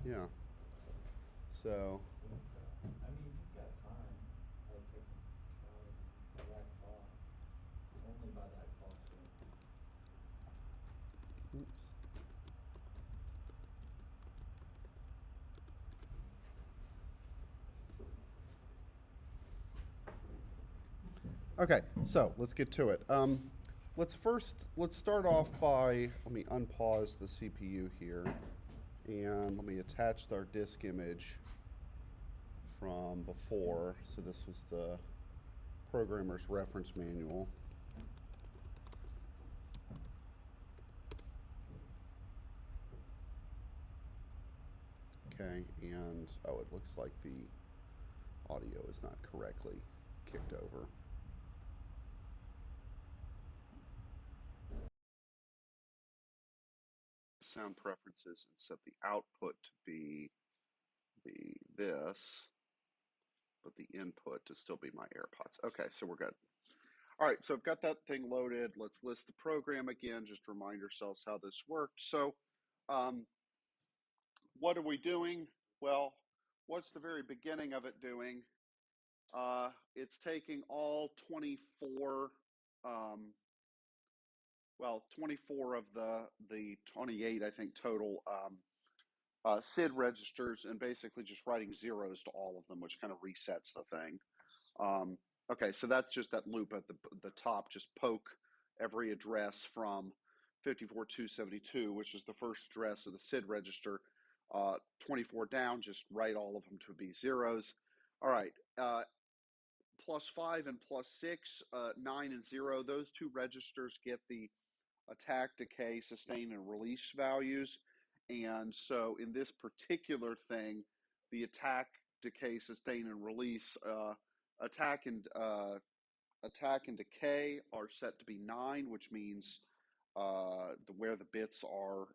Yeah. So. I mean, he's got time by technicality, by that clock. Only by that clock, though. Oops. Okay, so let's get to it. Let's start off by, let me unpause the CPU here, and let me attach our disk image from before. So this was the programmer's reference manual. Okay, and oh, it looks like the audio is not correctly kicked over. Sound preferences and set the output to be this, but the input to still be my AirPods. Okay, so we're good. All right, so I've got that thing loaded. Let's list the program again, just to remind ourselves how this worked. So what are we doing? Well, what's the very beginning of it doing? It's taking all 24, 24 of the 28, I think, total SID registers, and basically just writing zeros to all of them, which kind of resets the thing. Okay, so that's just that loop at the top. Just poke every address from 54272, which is the first address of the SID register. 24 down, just write all of them to be zeros. All right, +5 and +6, 9 and 0, those two registers get the attack, decay, sustain, and release values. And so in this particular thing, the attack, decay, sustain, and release, attack and decay are set to be 9, which means where the bits are.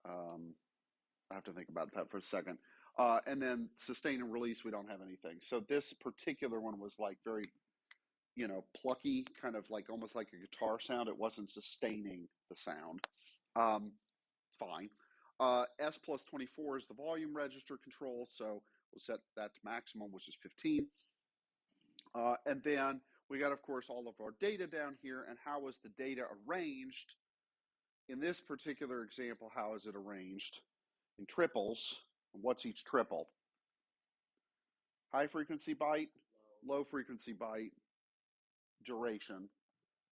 I have to think about that for a second. And then sustain and release, we don't have anything. So this particular one was like very, plucky, kind of like almost like a guitar sound. It wasn't sustaining the sound. It's fine. S plus 24 is the volume register control, so we'll set that to maximum, which is 15. And then we got, of course, all of our data down here, and how is the data arranged? In this particular example, how is it arranged? In triples. What's each triple? High frequency byte, low frequency byte, duration.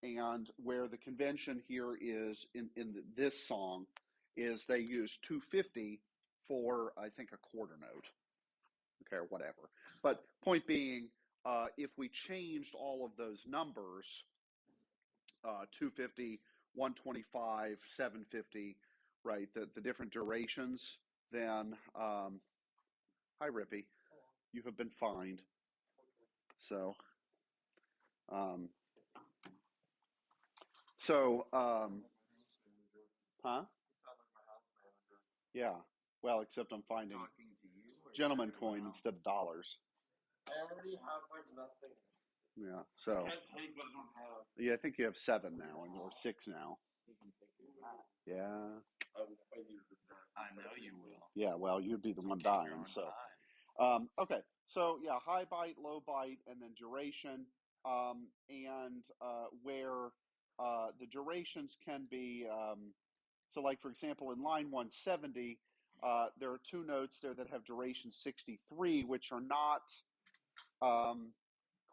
And where the convention here is in this song is they use 250 for, I think, a quarter note, okay, or whatever. But point being, if we changed all of those numbers, 250, 125, 750, right, the different durations, then, hi, Rippy, you have been fined. So, um, huh? Yeah. Well, except I'm finding gentleman coin instead of dollars. I already have like nothing. Yeah. So. I can't take what I don't have. Yeah, I think you have 7 now, or 6 now. You can take it back. Yeah. I know you will. Yeah. Well, you'd be the one dying. So. Okay. So yeah, high byte, low byte, and then duration. And where the durations can be. So, like for example, in line 170, there are 2 notes there that have duration 63, which are not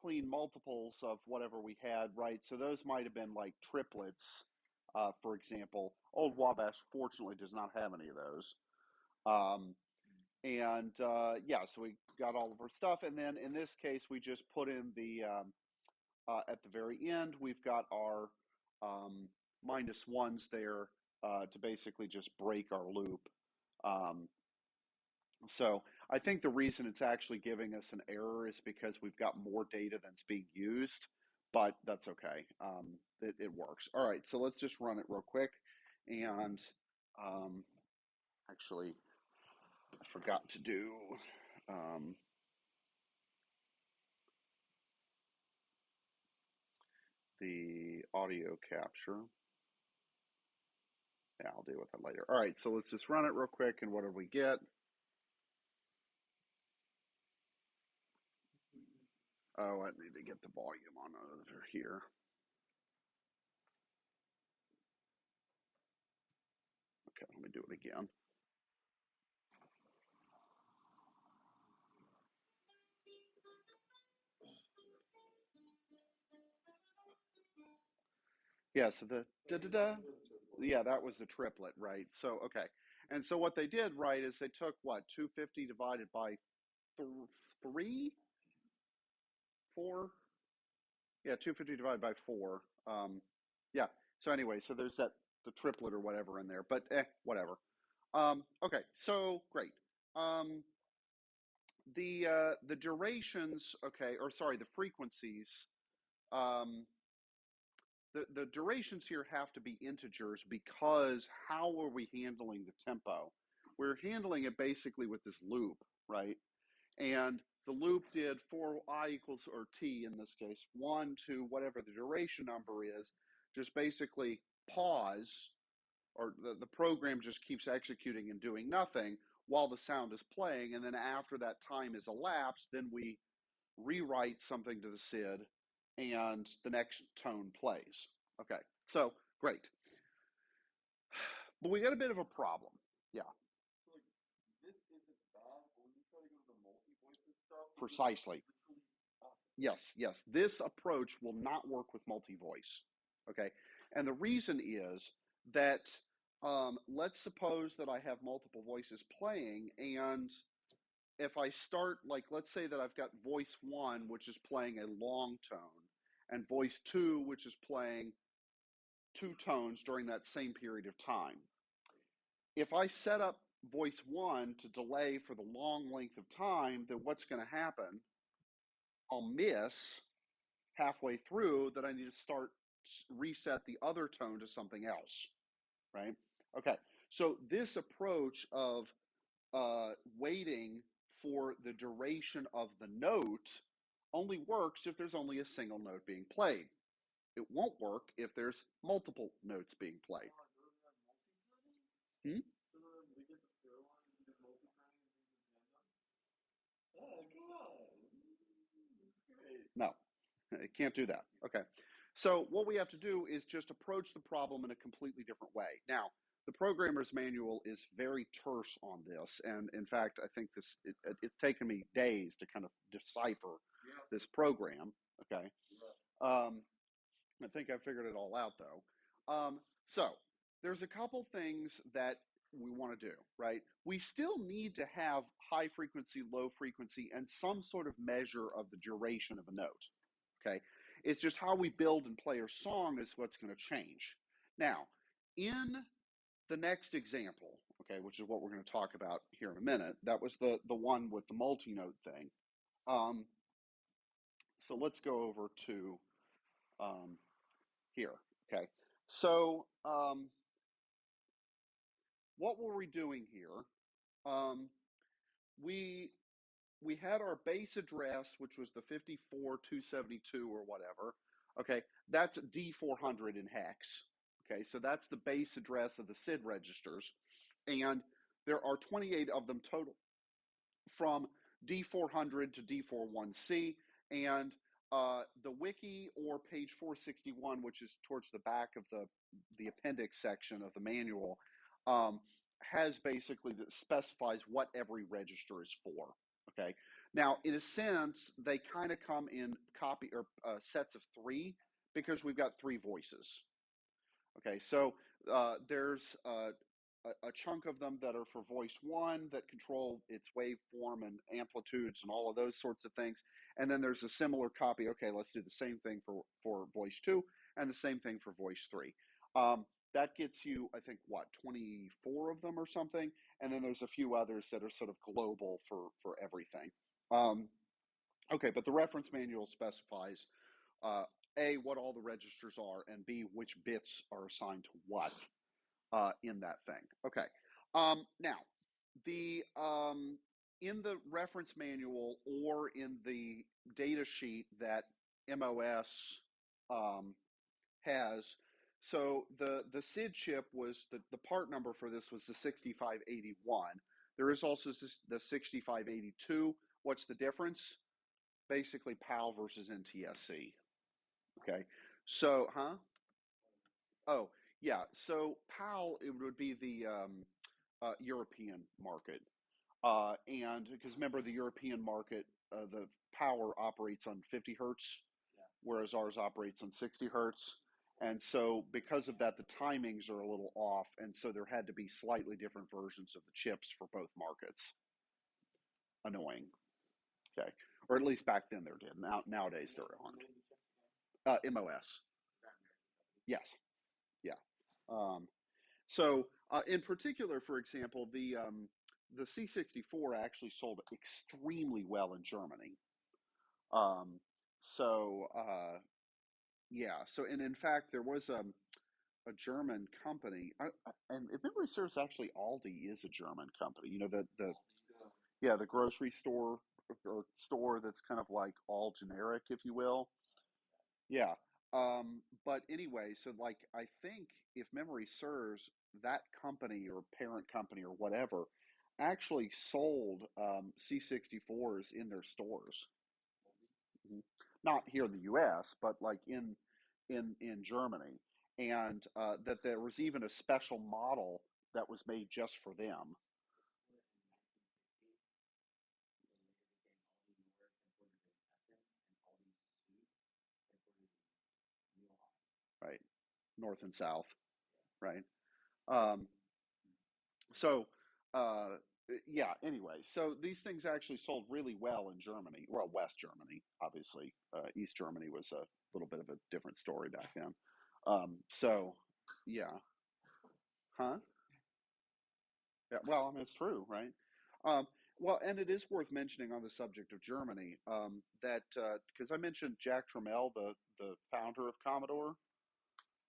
clean multiples of whatever we had, right? So those might have been like triplets, for example. Old Wabash, fortunately, does not have any of those. Um, and yeah, so we got all of our stuff. And then in this case, we just put in the, at the very end, we've got our -1s there to basically just break our loop. Um, so I think the reason it's actually giving us an error is because we've got more data than's being used, but that's okay. It works. All right, so let's just run it real quick. And um, actually, I forgot to do the audio capture. Yeah, I'll deal with that later. All right, so let's just run it real quick, and what did we get? Oh, I need to get the volume on over here. Okay, let me do it again. Yeah, so the da-da-da, yeah, that was the triplet, right? So, okay. And so what they did, right, is they took, what, 250 divided by 3? 4? Yeah, 250 divided by 4. Yeah, so anyway, so there's the triplet or whatever in there, but whatever. Okay, so great. Um, the durations, okay, or sorry, the frequencies, um, the durations here have to be integers because how are we handling the tempo? We're handling it basically with this loop, right? And the loop did for I equals, or t in this case, 1 to whatever the duration number is, just basically pause, or the program just keeps executing and doing nothing while the sound is playing. And then after that time is elapsed, then we rewrite something to the SID and the next tone plays. Okay, so great. But we got a bit of a problem. Yeah. So like this isn't bad, but when you try to go to the multi-voices stuff, Precisely. Yes. This approach will not work with multi-voice. Okay, and the reason is that let's suppose that I have multiple voices playing, and if I start, like, let's say that I've got voice 1, which is playing a long tone, and voice 2, which is playing 2 tones during that same period of time. If I set up voice 1 to delay for the long length of time, then what's going to happen? I'll miss halfway through that I need to reset the other tone to something else, right? Okay, so this approach of waiting for the duration of the note only works if there's only a single note being played. It won't work if there's multiple notes being played. Hmm? No, it can't do that. Okay. So what we have to do is just approach the problem in a completely different way. Now, the programmer's manual is very terse on this, and in fact, I think it's taken me days to kind of decipher this program. Okay. I think I figured it all out though. So there's a couple things that we want to do, right? We still need to have high frequency, low frequency, and some sort of measure of the duration of a note. Okay. It's just how we build and play our song is what's going to change. Now, in the next example, okay, which is what we're going to talk about here in a minute, that was the one with the multi-note thing. So let's go over to here. Okay. So what were we doing here? We had our base address, which was the 54.272 or whatever. Okay, that's D400 in hex. Okay, so that's the base address of the SID registers, and there are 28 of them total, from D400 to D41C, and the wiki, or page 461, which is towards the back of the appendix section of the manual, has basically that specifies what every register is for. Okay. Now, in a sense, they kind of come in copy or sets of 3 because we've got 3 voices. Okay, so there's a chunk of them that are for voice 1 that control its waveform and amplitudes and all of those sorts of things. And then there's a similar copy. Okay, let's do the same thing for voice 2 and the same thing for voice 3. That gets you, I think, what, 24 of them or something? And then there's a few others that are sort of global for everything. Okay, but the reference manual specifies A, what all the registers are, and B, which bits are assigned to what in that thing. Okay. Now, the in the reference manual or in the data sheet that MOS has, So the SID chip was the part number for this was the 6581. There is also the 6582. What's the difference? Basically, PAL versus NTSC. Okay. So, Oh, yeah. So PAL, it would be the European market. And because remember, the European market, the power operates on 50 hertz, whereas ours operates on 60 hertz. And so, because of that, the timings are a little off. And so, there had to be slightly different versions of the chips for both markets. Annoying. Okay. Or at least back then there did. Nowadays, there aren't. MOS. Yes. Yeah. In particular, for example, the C64 actually sold extremely well in Germany. Um, so yeah, and in fact, there was a German company, and if memory serves, actually Aldi is a German company. You know, the grocery store or store that's kind of like all generic, if you will. Yeah. But anyway, so like I think if memory serves, that company or parent company or whatever actually sold C64s in their stores. Mhm. Not here in the U.S., but like in Germany, and that there was even a special model that was made just for them. Right, north and south, right? Um, So, uh, yeah, anyway, so these things actually sold really well in Germany. Well, West Germany, obviously. East Germany was a little bit of a different story back then. So, yeah. Huh? Yeah, well, I mean, it's true, right? Um, well, and it is worth mentioning on the subject of Germany that because I mentioned Jack Tramiel, the founder of Commodore.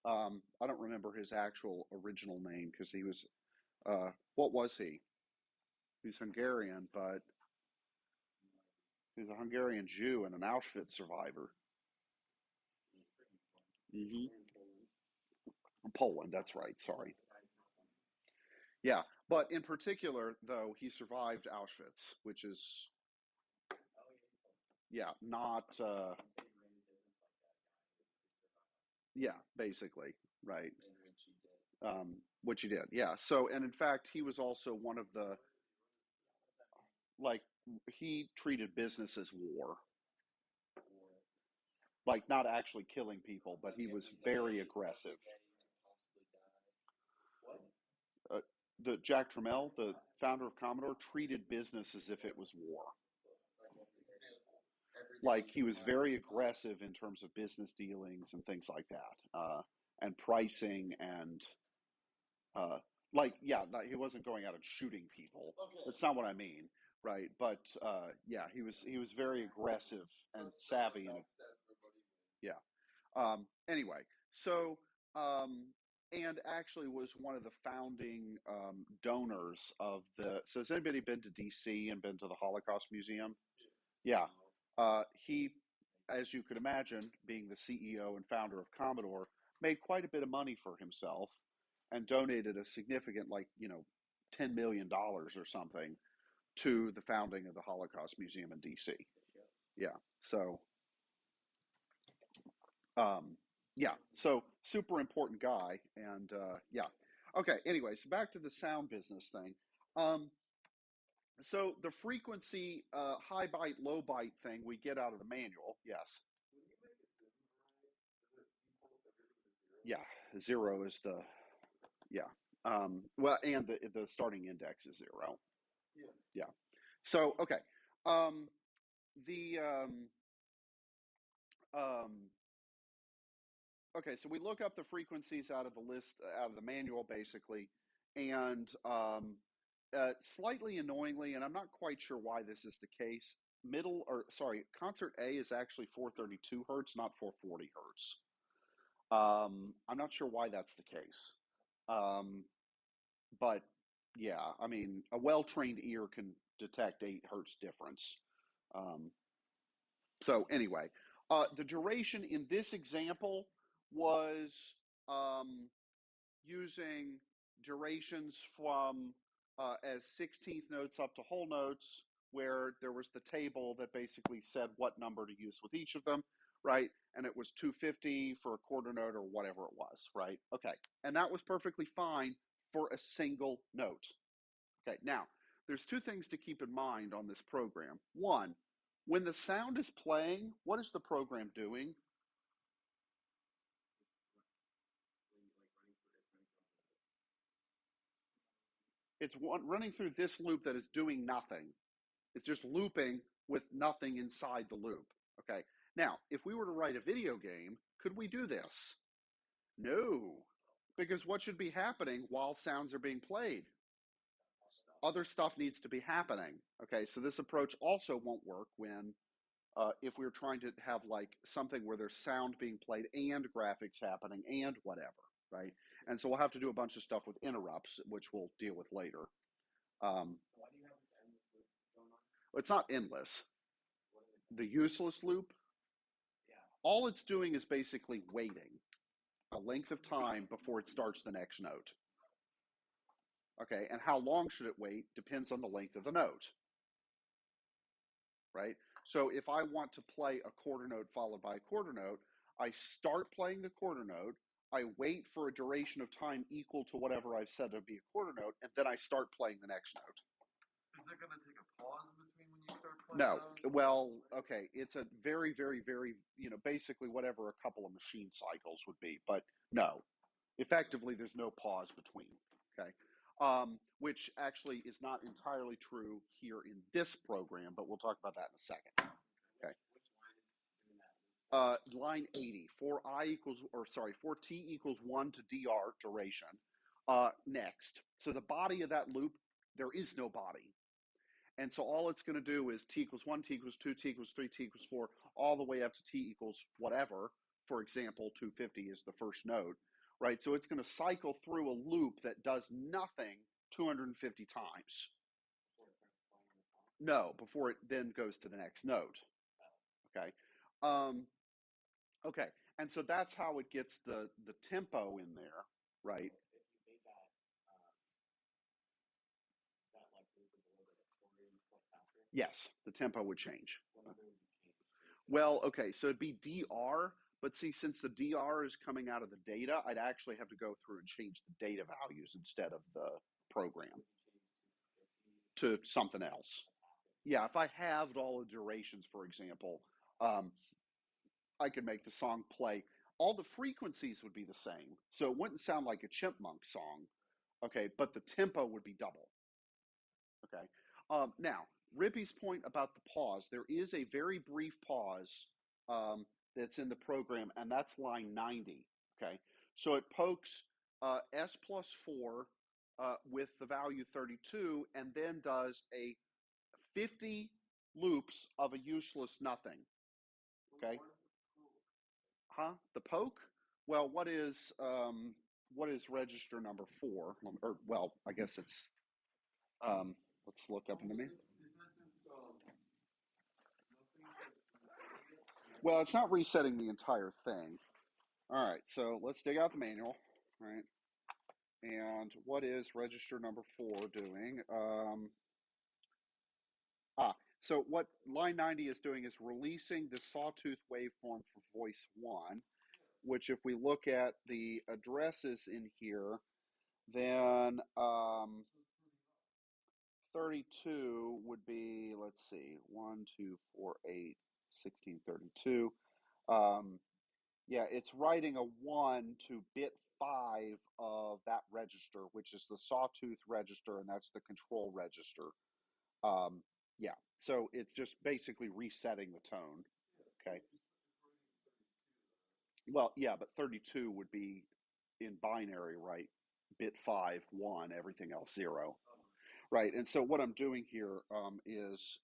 I don't remember his actual original name because he was, what was he? He's Hungarian, but he's a Hungarian Jew and an Auschwitz survivor. Hmm. Poland, that's right. Sorry. Yeah, but in particular, though, he survived Auschwitz, which is, yeah, not, yeah, basically, right. Which he did, yeah. So, and in fact, he was also one of the, like, he treated business as war, like not actually killing people, but he was very aggressive. uh, the Jack Tramiel, the founder of Commodore, treated business as if it was war. Like he was very aggressive in terms of business dealings and things like that, and pricing and like yeah, he wasn't going out and shooting people. That's not what I mean, right? But yeah, he was very aggressive and savvy, and yeah. Anyway, so and actually was one of the founding donors of the. So has anybody been to DC and been to the Holocaust Museum? Yeah. He, as you could imagine, being the CEO and founder of Commodore, made quite a bit of money for himself and donated a significant, like, $10 million or something to the founding of the Holocaust Museum in DC. Yeah. So um, yeah, so super important guy, and yeah. Okay, anyways, back to the sound business thing. Um, so the frequency, high byte, low byte thing we get out of the manual, yes. Yeah, zero is the, yeah. Well, and the starting index is zero. Yeah. So, okay. Um, the, um, okay, so we look up the frequencies out of the list, out of the manual, basically, and slightly annoyingly, and I'm not quite sure why this is the case. Concert A is actually 432 hertz, not 440 hertz. I'm not sure why that's the case, but yeah, I mean, a well-trained ear can detect 8 hertz difference. Um, so anyway, the duration in this example was using durations from as 16th notes up to whole notes, where there was the table that basically said what number to use with each of them, right? And it was 250 for a quarter note or whatever it was, right? Okay, and that was perfectly fine for a single note. Okay, now, there's two things to keep in mind on this program. One, when the sound is playing, what is the program doing? It's running through this loop that is doing nothing. It's just looping with nothing inside the loop. Okay. Now, if we were to write a video game, could we do this? No, because what should be happening while sounds are being played? Other stuff needs to be happening. Okay, so this approach also won't work when if we're trying to have like something where there's sound being played and graphics happening and whatever, right? And so we'll have to do a bunch of stuff with interrupts, which we'll deal with later. Why do you have this endless loop going on? It's not endless. The useless loop, Yeah. all it's doing is basically waiting a length of time before it starts the next note. Okay, and how long should it wait depends on the length of the note, right? So if I want to play a quarter note followed by a quarter note, I start playing the quarter note, I wait for a duration of time equal to whatever I've said would be a quarter note, and then I start playing the next note. Is there going to take a pause between when you start playing No. those? Well, okay, it's a very, very, very, basically whatever a couple of machine cycles would be, but no. Effectively, there's no pause between, okay? Which actually is not entirely true here in this program, but we'll talk about that in a second. Okay. Which line is doing that? Line 80, for t equals 1 to dr duration. Next. So the body of that loop, there is no body. And so all it's going to do is t equals 1, t equals 2, t equals 3, t equals 4, all the way up to t equals whatever. For example, 250 is the first note, right? So it's going to cycle through a loop that does nothing 250 times. No, before it then goes to the next note. Okay. Okay, and so that's how it gets the tempo in there, right? If you made that like loop is a little bit faster. Yes, the tempo would change. What number would you change? Well, okay, so it'd be DR, but see, since the DR is coming out of the data, I'd actually have to go through and change the data values instead of the program to something else. Yeah, if I halved all the durations, for example, I could make the song play. All the frequencies would be the same, so it wouldn't sound like a chipmunk song, okay, but the tempo would be double. Okay. Now, Rippy's point about the pause, there is a very brief pause that's in the program, and that's line 90. Okay. So it pokes S plus 4 with the value 32, and then does a 50 loops of a useless nothing. Okay. Huh? The poke? Well, what is register number 4? Or, well, I guess it's let's look up in the manual. Well, it's not resetting the entire thing. All right, so let's dig out the manual, right? And what is register number 4 doing? So what line 90 is doing is releasing the sawtooth waveform for voice 1, which if we look at the addresses in here, then 32 would be, let's see, 1, 2, 4, 8, 16, 32. Yeah, it's writing a 1 to bit 5 of that register, which is the sawtooth register, and that's the control register. Yeah, so it's just basically resetting the tone. Okay. Well, yeah, but 32 would be in binary, right? Bit 5, 1, everything else 0. Right, and so what I'm doing here is,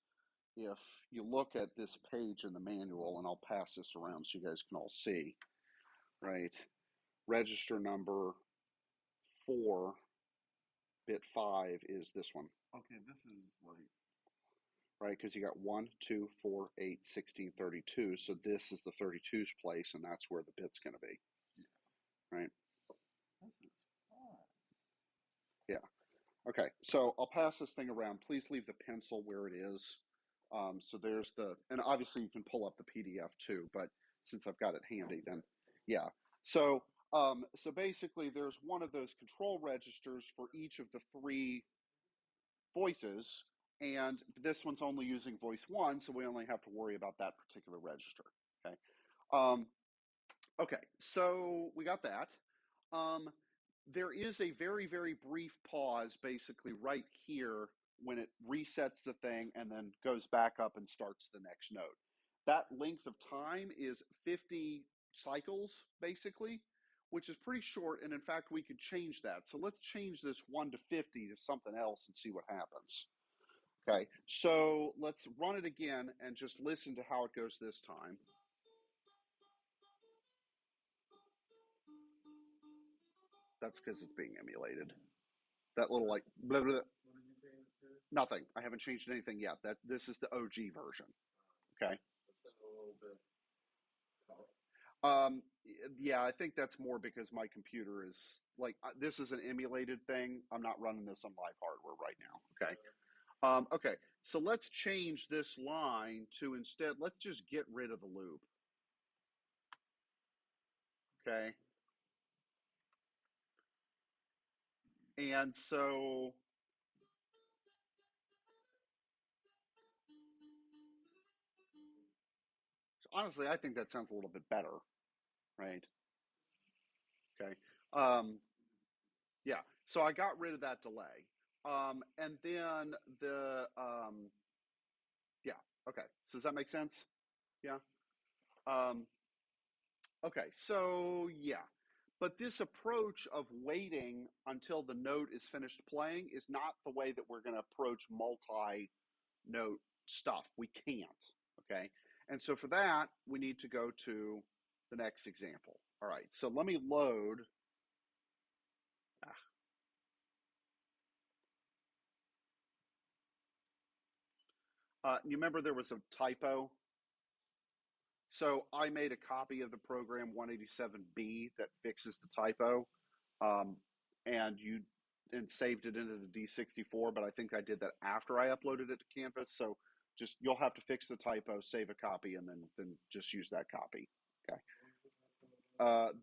if you look at this page in the manual, and I'll pass this around so you guys can all see, right? Register number 4, bit 5 is this one. Okay, this is like, right? Because you got 1, 2, 4, 8, 16, 32. So this is the 32's place, and that's where the bit's going to be, right? Yeah. Okay, so I'll pass this thing around. Please leave the pencil where it is. So there's and obviously you can pull up the PDF too, but since I've got it handy, then yeah. So so basically there's one of those control registers for each of the three voices, and this one's only using voice one, so we only have to worry about that particular register. Okay. Um, okay, so we got that. There is a very, very brief pause basically right here when it resets the thing and then goes back up and starts the next note. That length of time is 50 cycles basically, which is pretty short, and in fact we could change that. So let's change this 1 to 50 to something else and see what happens. Okay, so let's run it again and just listen to how it goes this time. That's because it's being emulated. That little like blah, blah, blah. What did you change it to? Nothing. I haven't changed anything yet. This is the OG version. Okay. That's a little bit tough. Yeah, I think that's more because my computer is like this is an emulated thing. I'm not running this on live hardware right now. Okay. Okay. So let's change this line to instead. Let's just get rid of the loop. Okay. And so honestly, I think that sounds a little bit better, right? Okay. Yeah. So I got rid of that delay. And then yeah. Okay. So does that make sense? Yeah. Um, okay. So yeah. But this approach of waiting until the note is finished playing is not the way that we're going to approach multi-note stuff. We can't. Okay. And so for that, we need to go to the next example. All right. So let me load. You remember there was a typo? So I made a copy of the program 187B that fixes the typo, um, and saved it into the D64. But I think I did that after I uploaded it to Canvas. So just you'll have to fix the typo, save a copy, and then just use that copy. Okay.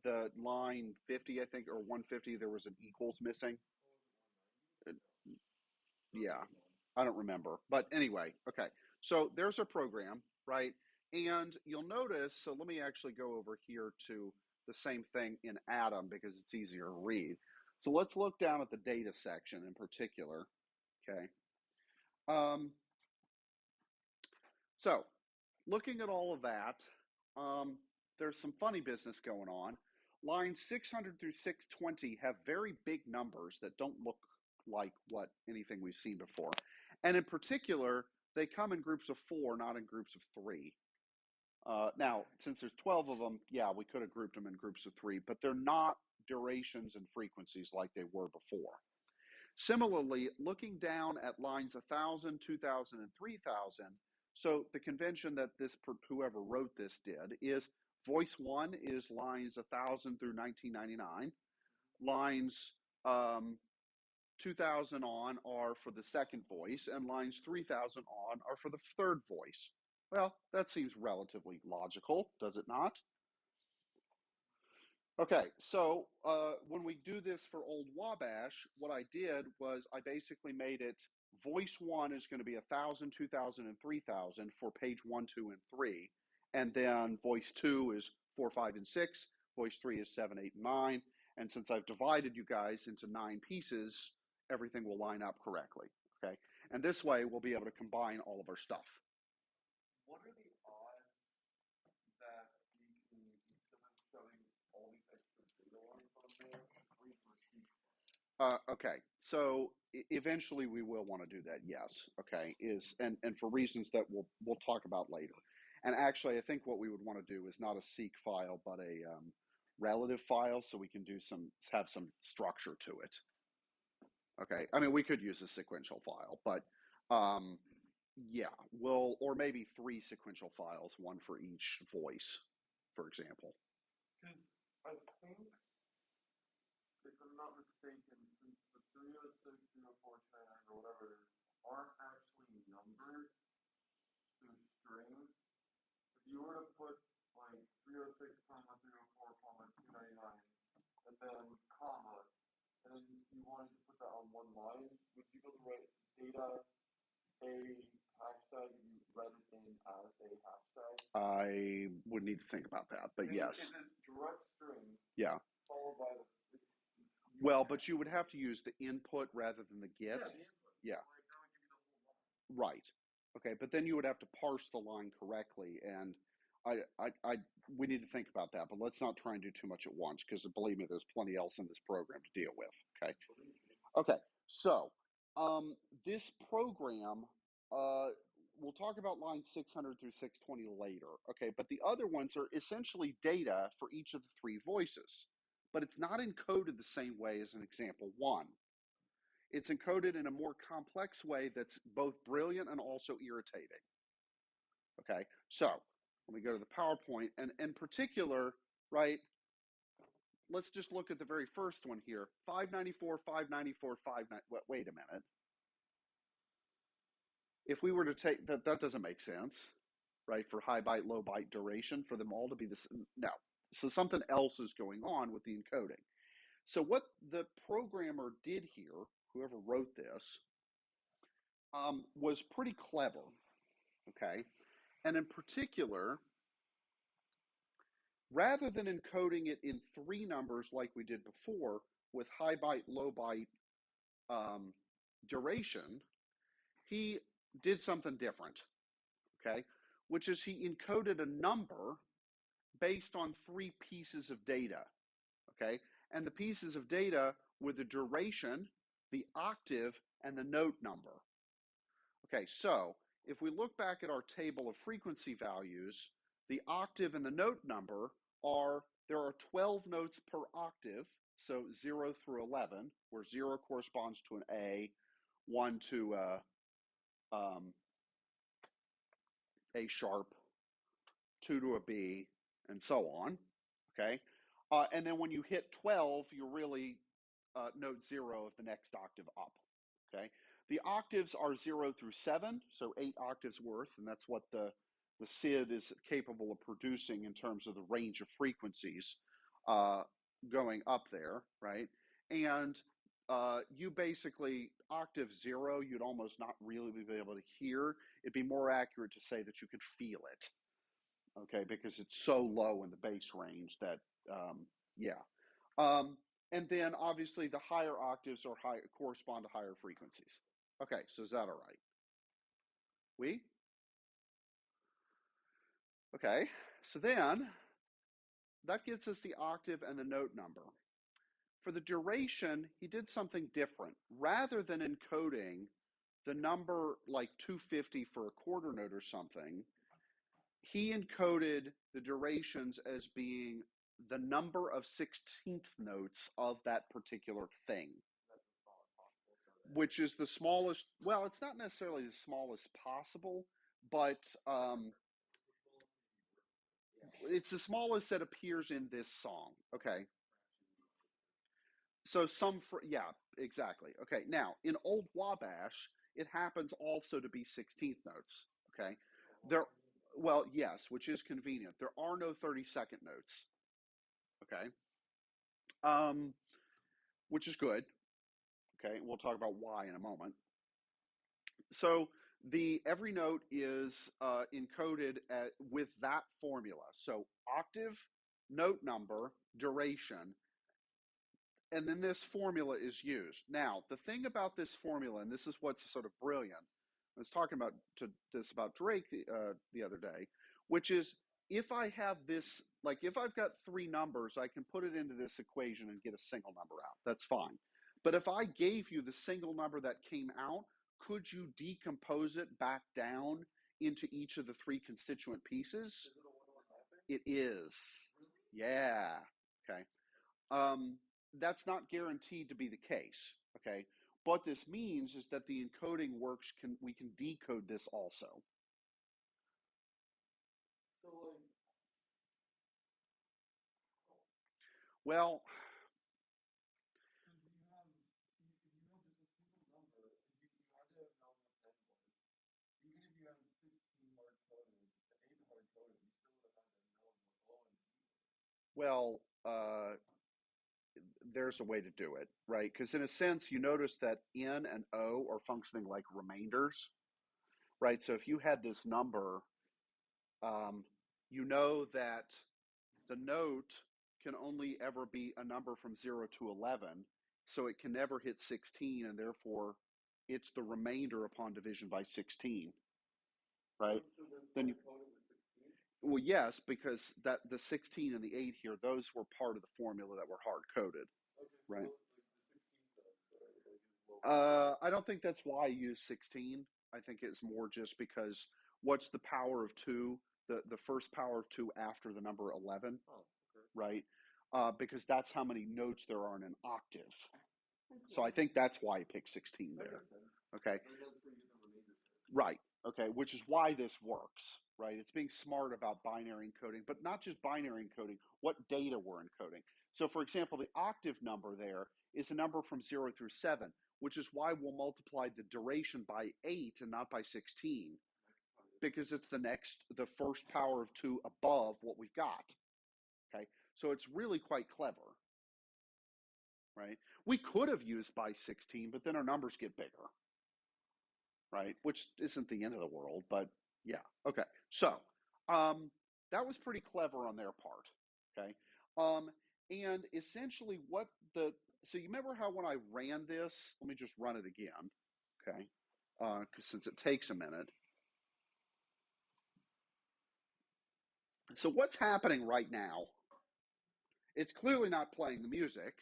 The line 50, I think, or 150, there was an equals missing. Yeah, I don't remember. But anyway, okay. So there's a program, right? And you'll notice, so let me actually go over here to the same thing in Atom because it's easier to read. So let's look down at the data section in particular, okay? So looking at all of that, there's some funny business going on. Lines 600 through 620 have very big numbers that don't look like what anything we've seen before. And in particular, they come in groups of 4, not in groups of 3. Now, since there's 12 of them, yeah, we could have grouped them in groups of 3, but they're not durations and frequencies like they were before. Similarly, looking down at lines 1,000, 2,000, and 3,000, so the convention that whoever wrote this did is voice 1 is lines 1,000 through 1999. Lines 2,000 on are for the second voice, and lines 3,000 on are for the third voice. Well, that seems relatively logical, does it not? Okay, so when we do this for Old Wabash, what I did was I basically made it voice 1 is going to be 1,000, 2,000, and 3,000 for page 1, 2, and 3. And then voice 2 is 4, 5, and 6. Voice 3 is 7, 8, and 9. And since I've divided you guys into 9 pieces, everything will line up correctly. Okay, and this way we'll be able to combine all of our stuff. What are the odds that we can, instead of showing all these extra data lines on there, read receipt? Okay, so eventually we will want to do that. Yes. Okay. And for reasons that we'll talk about later. And actually, I think what we would want to do is not a seek file, but a relative file, so we can have some structure to it. Okay. I mean, we could use a sequential file, but yeah, or maybe 3 sequential files, one for each voice, for example. Because I think, if I'm not mistaken, since the 306, 304, 299, or whatever it is, aren't actually numbered through strings. If you were to put like 306, comma, 304, comma, 299, and then comma, and then you wanted to put that on one line, would you go to write data a hashtag if you read it in as a hashtag? I would need to think about that, but yes. If it's direct string, yeah. Followed by the. Well, but you would have to use the input rather than the get. Yeah, the input. Yeah. Like, that would give you the whole line. Right. Okay, but then you would have to parse the line correctly, and we need to think about that. But let's not try and do too much at once, because believe me, there's plenty else in this program to deal with. Okay. Okay. So, this program, we'll talk about line 600 through 620 later. Okay, but the other ones are essentially data for each of the three voices, but it's not encoded the same way as in example 1. It's encoded in a more complex way that's both brilliant and also irritating. Okay, so let me go to the PowerPoint, and in particular, right, let's just look at the very first one here, 594, 594, 590, wait a minute. If we were to take, that doesn't make sense, right, for high byte, low byte duration, for them all to be the same, no. So something else is going on with the encoding. So what the programmer did here, whoever wrote this, was pretty clever, okay? And in particular, rather than encoding it in 3 numbers like we did before with high byte, low byte duration, he did something different, okay? Which is he encoded a number based on 3 pieces of data, okay? And the pieces of data were the duration, the octave, and the note number. Okay, so if we look back at our table of frequency values, the octave and the note number there are 12 notes per octave, so 0 through 11, where 0 corresponds to an A, 1 to A sharp, 2 to a B, and so on, okay? And then when you hit 12, you're really note 0 of the next octave up, okay? The octaves are 0 through 7, so 8 octaves worth, and that's what the SID is capable of producing in terms of the range of frequencies going up there, right? And you basically, octave 0, you'd almost not really be able to hear. It'd be more accurate to say that you could feel it, okay, because it's so low in the bass range that, yeah. And then obviously the higher octaves are correspond to higher frequencies. Okay, so is that all right? We? Okay, so then that gets us the octave and the note number. For the duration, he did something different. Rather than encoding the number like 250 for a quarter note or something, he encoded the durations as being the number of 16th notes of that particular thing, which is the smallest. Well, it's not necessarily the smallest possible, but it's the smallest that appears in this song. Okay. So yeah, exactly. Okay. Now, in Old Wabash, it happens also to be 16th notes. Okay. Well, yes, which is convenient. There are no 32nd notes. Okay. Which is good. Okay. We'll talk about why in a moment. So every note is encoded with that formula. So octave, note number, duration, and then this formula is used. Now, the thing about this formula, and this is what's sort of brilliant, I was talking about about Drake the other day, which is if I have this, like if I've got 3 numbers, I can put it into this equation and get a single number out. That's fine. But if I gave you the single number that came out, could you decompose it back down into each of the 3 constituent pieces? It is. Yeah. Okay. That's not guaranteed to be the case. Okay. What this means is that the encoding works. We can decode this also. So well, So do you have you have 16 hard coded, the 8 hard coded, you still would have had to know what O and P were. Well, there's a way to do it, right? Because in a sense, you notice that N and O are functioning like remainders, right? So if you had this number, you know that the note can only ever be a number from 0 to 11, so it can never hit 16, and therefore it's the remainder upon division by 16, right? So this Then hard you, coded was 16? well, yes, because that the 16 and the 8 here, those were part of the formula that were hard coded, Okay, so right? what, like the 16 does, like is what I don't think that's why I use 16. I think it's more just because what's the power of 2? The first power of 2 after the number 11, oh, okay. right? Because that's how many notes there are in an octave. Okay. So I think that's why I picked 16 That there. makes sense. Okay. And that's where you get the remainder from. Right. Okay. Which is why this works, right? It's being smart about binary encoding, but not just binary encoding, what data we're encoding. So, for example, the octave number there is a number from 0 through 7, which is why we'll multiply the duration by 8 and not by 16, because it's the first power of 2 above what we've got. Okay. So it's really quite clever, right? We could have used by 16, but then our numbers get bigger, right? Which isn't the end of the world, but yeah. Okay. So that was pretty clever on their part. Okay. And essentially so you remember how when I ran this, let me just run it again. Okay. Because since it takes a minute. So what's happening right now? It's clearly not playing the music,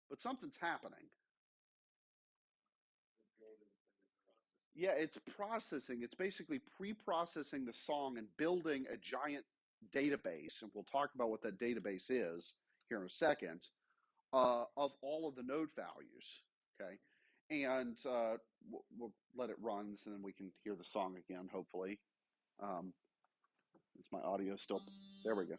but something's happening. Yeah, it's processing. It's basically pre-processing the song and building a giant database, and we'll talk about what that database is here in a second, of all of the node values. Okay, and we'll let it run, so then we can hear the song again. Hopefully, is my audio still? There we go.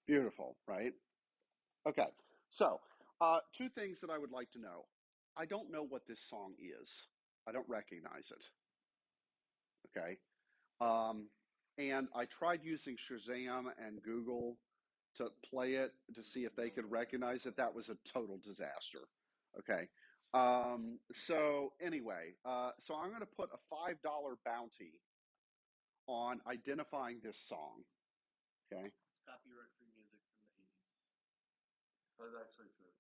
Beautiful, right? Okay, so two things that I would like to know. I don't know what this song is. I don't recognize it. Okay. Um, and I tried using Shazam and Google to play it to see if they could recognize it. That was a total disaster. Okay. So anyway, so I'm going to put a $5 bounty on identifying this song. Okay. It's copyright-free music from the 80s. That's actually true.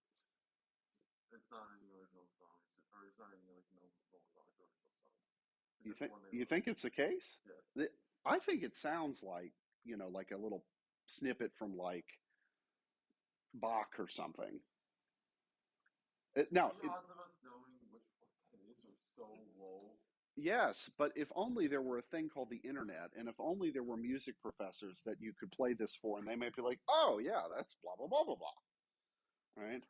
It's not any original song. It's not any like no original song. You think it's the case? Yes. I think it sounds like, like a little snippet from like Bach or something. Now, the odds of us knowing which one it is are so low. yes, but if only there were a thing called the internet, and if only there were music professors that you could play this for, and they might be like, "Oh yeah, that's blah blah blah blah blah." All right.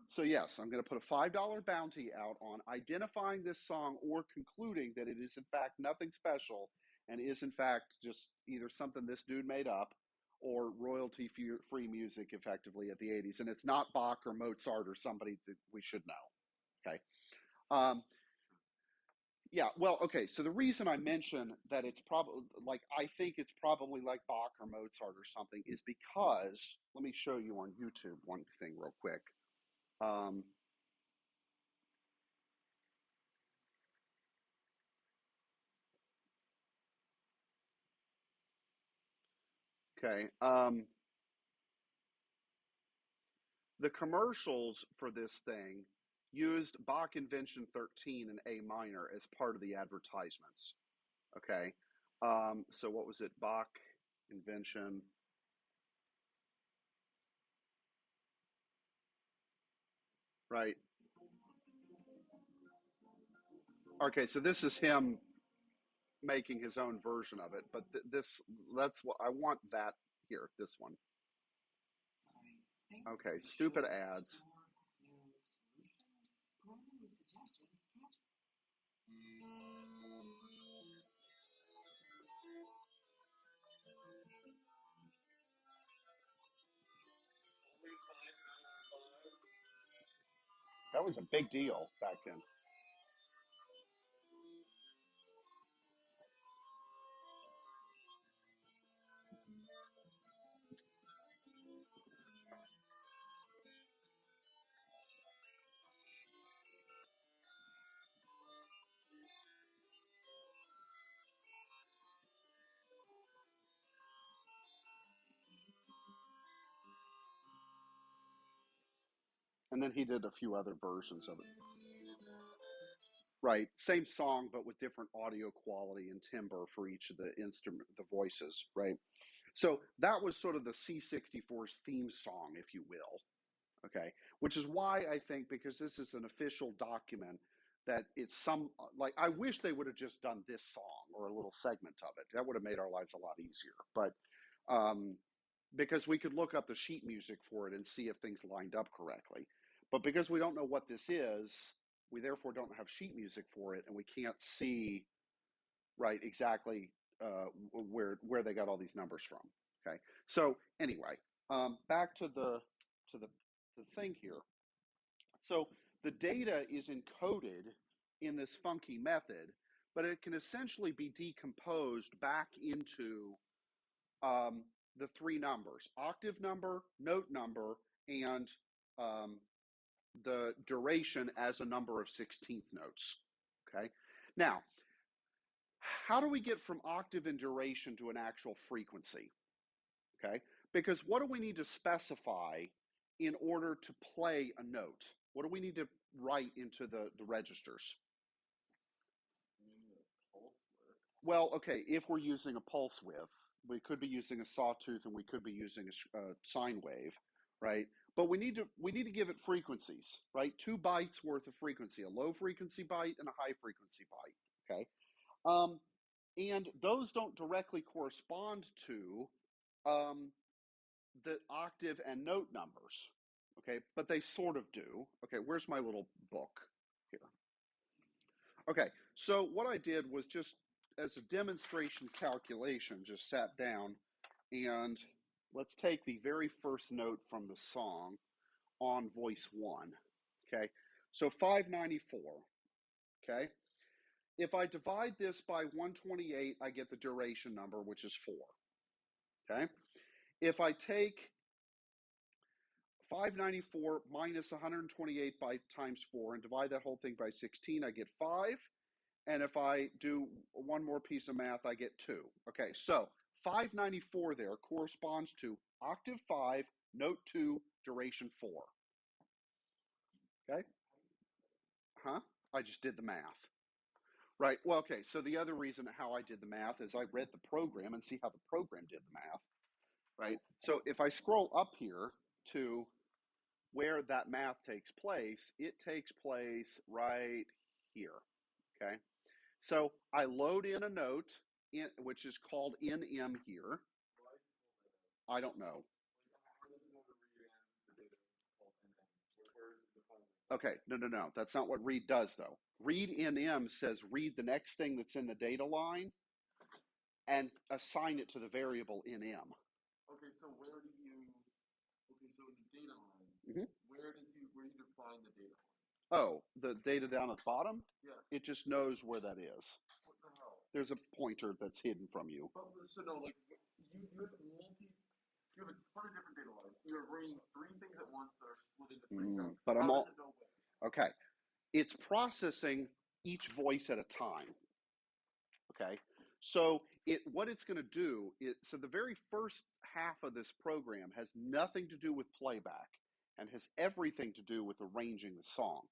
So yes, I'm going to put a $5 bounty out on identifying this song or concluding that it is in fact nothing special and is in fact just either something this dude made up or royalty-free music, effectively at the '80s, and it's not Bach or Mozart or somebody that we should know. Okay. Um, Yeah, well, okay. So the reason I mention that it's probably like I think it's probably like Bach or Mozart or something is because let me show you on YouTube one thing real quick. Um, okay, the commercials for this thing used Bach Invention 13 in A minor as part of the advertisements. Okay, so what was it? Bach Invention. Right. Okay, so this is him making his own version of it, but that's what I want. That here, this one. Okay, stupid ads. That was a big deal back then. And then he did a few other versions of it. Right, same song, but with different audio quality and timbre for each of the voices, right? So that was sort of the C64's theme song, if you will, okay? Which is why I think, because this is an official document, that it's like, I wish they would have just done this song or a little segment of it. That would have made our lives a lot easier. But because we could look up the sheet music for it and see if things lined up correctly. But because we don't know what this is, we therefore don't have sheet music for it, and we can't see right exactly where they got all these numbers from. Okay, so anyway, back to the thing here. So the data is encoded in this funky method, but it can essentially be decomposed back into the three numbers: octave number, note number, and the duration as a number of 16th notes. Okay. Now, how do we get from octave and duration to an actual frequency? Okay. Because what do we need to specify in order to play a note? What do we need to write into the registers? Well, okay, if we're using a pulse width, we could be using a sawtooth and we could be using a sine wave, right? But we need to give it frequencies, right? 2 bytes worth of frequency, a low frequency byte and a high frequency byte, okay? And those don't directly correspond to the octave and note numbers, okay? But they sort of do. Okay, where's my little book here? Okay, so what I did was just as a demonstration calculation, just sat down and let's take the very first note from the song on voice 1. Okay, so 594. Okay, if I divide this by 128, I get the duration number, which is 4. Okay, if I take 594 minus 128 by times 4 and divide that whole thing by 16, I get 5. And if I do one more piece of math, I get 2. Okay, so 594 there corresponds to octave 5, note 2, duration 4. Okay? Huh? I just did the math. Right, well, okay, so the other reason how I did the math is I read the program and see how the program did the math, right? So if I scroll up here to where that math takes place, it takes place right here, okay? So I load in a note, which is called NM here. I don't know. Okay, no. That's not what read does, though. Read NM says read the next thing that's in the data line and assign it to the variable NM. Okay, so where do you? Okay, so in the data line, where do you define the data line? Oh, the data down at the bottom? Yeah. It just knows where that is. What the hell? There's a pointer that's hidden from you. But so no, like you have you have a ton of different data lines. You're reading 3 things at once that are split into 3 chunks. But How does it know where? Okay. It's processing each voice at a time. Okay. So what it's going to do is, so the very first half of this program has nothing to do with playback and has everything to do with arranging the song.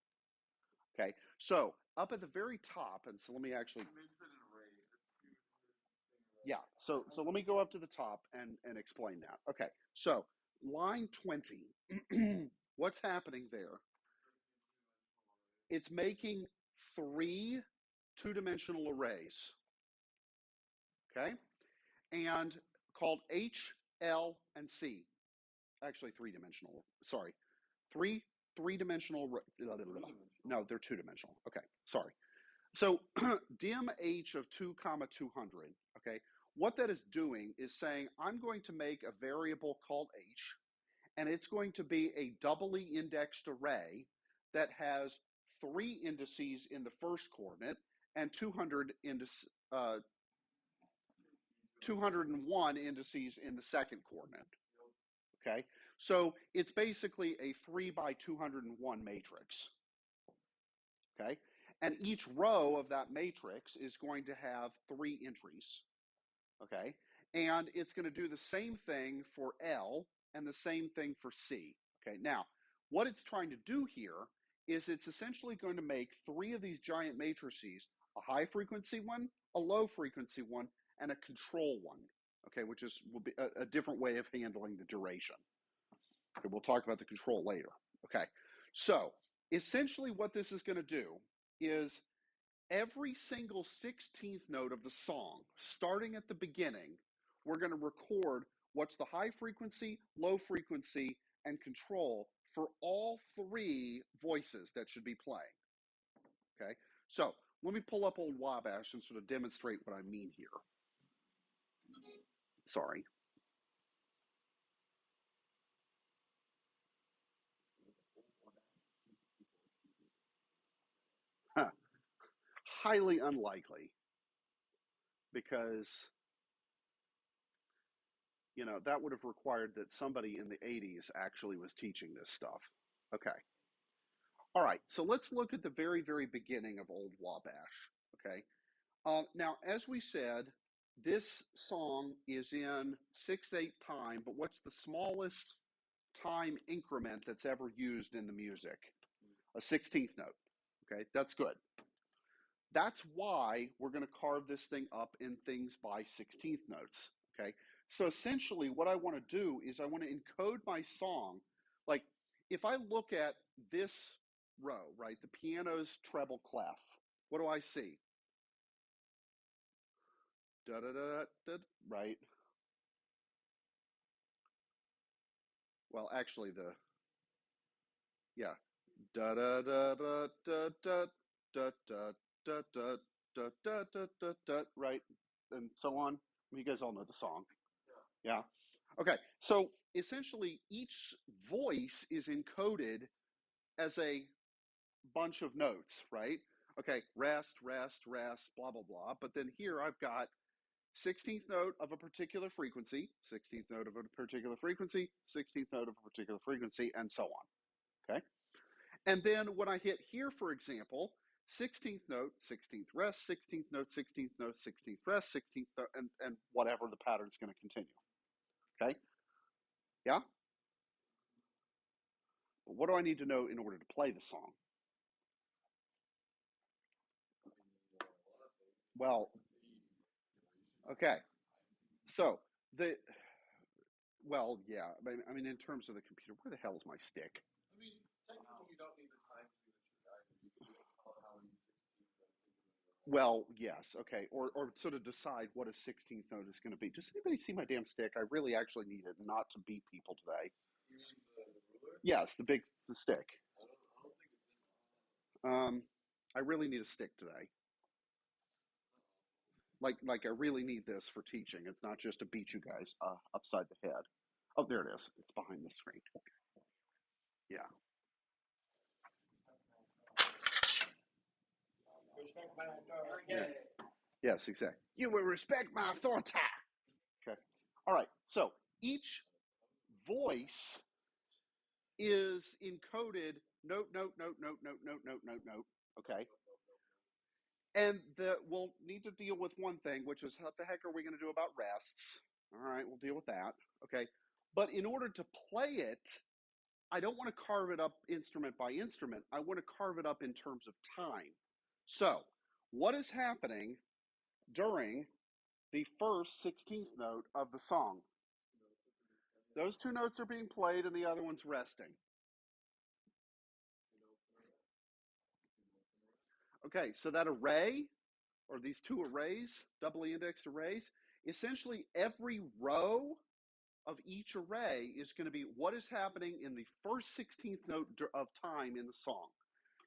Okay. So up at the very top, and so let me actually. It makes it an array. Yeah. So let me go up to the top and explain that. Okay. So line 20, what's happening there? It's making 3 two-dimensional arrays, okay? And called H, L, and C. Actually, three-dimensional, sorry. Three-dimensional, no, they're two-dimensional. Okay, sorry. So dim H of 2 comma 200, okay? What that is doing is saying, I'm going to make a variable called H, and it's going to be a doubly indexed array that has 3 indices in the first coordinate and 201 indices in the second coordinate. Okay, so it's basically a 3 by 201 matrix. Okay, and each row of that matrix is going to have 3 entries. Okay, and it's going to do the same thing for L and the same thing for C. Okay, now what it's trying to do here is it's essentially going to make 3 of these giant matrices, a high frequency one, a low frequency one, and a control one. Okay, which will be a different way of handling the duration. Okay, we'll talk about the control later. Okay, so essentially what this is going to do is every single 16th note of the song, starting at the beginning, we're going to record what's the high frequency, low frequency, and control for all 3 voices that should be playing. Okay, so let me pull up Old Wabash and sort of demonstrate what I mean here. Sorry. Huh. Highly unlikely, because you know that would have required that somebody in the 80s actually was teaching this stuff. Okay. All right, so let's look at the very, very beginning of Old Wabash, okay? Now, as we said, this song is in 6/8 time, but what's the smallest time increment that's ever used in the music? A 16th note, okay? That's good. That's why we're going to carve this thing up in things by 16th notes, okay? So essentially what I want to do is I want to encode my song. Like if I look at this row, right, the piano's treble clef, what do I see? Da da da da, right? Well, actually yeah, da da da da da da da da da da da da da da da, right, and so on. You guys all know the song. Yeah. Okay. So essentially, each voice is encoded as a bunch of notes, right? Okay. Rest, rest, rest, blah, blah, blah. But then here I've got 16th note of a particular frequency, 16th note of a particular frequency, 16th note of a particular frequency, and so on. Okay. And then when I hit here, for example, 16th note, 16th rest, 16th note, 16th note, 16th rest, 16th note, and whatever the pattern's going to continue. Okay. Yeah? But what do I need to know in order to play the song? Well, okay. So yeah. I mean, in terms of the computer, where the hell is my stick? I mean, technically, you don't need the time signature either. You can just tell how many 16 notes. Well, yes, okay. Or sort of decide what a 16th note is going to be. Does anybody see my damn stick? I really actually need it not to beat people today. You mean the ruler? Yes, the stick. I don't think it's in there. I really need a stick today. Like I really need this for teaching. It's not just to beat you guys upside the head. Oh, there it is. It's behind the screen. Yeah. Respect my authority. Yes, exactly. You will respect my authority. Okay. All right. So each voice is encoded note, note, note, note, note, note, note, note, note. Okay. And we'll need to deal with one thing, which is what the heck are we going to do about rests? All right, we'll deal with that. Okay. But in order to play it, I don't want to carve it up instrument by instrument. I want to carve it up in terms of time. So what is happening during the first 16th note of the song? Those 2 notes are being played and the other one's resting. Okay, so that array or these two arrays, doubly indexed arrays, essentially every row of each array is going to be what is happening in the first 16th note of time in the song.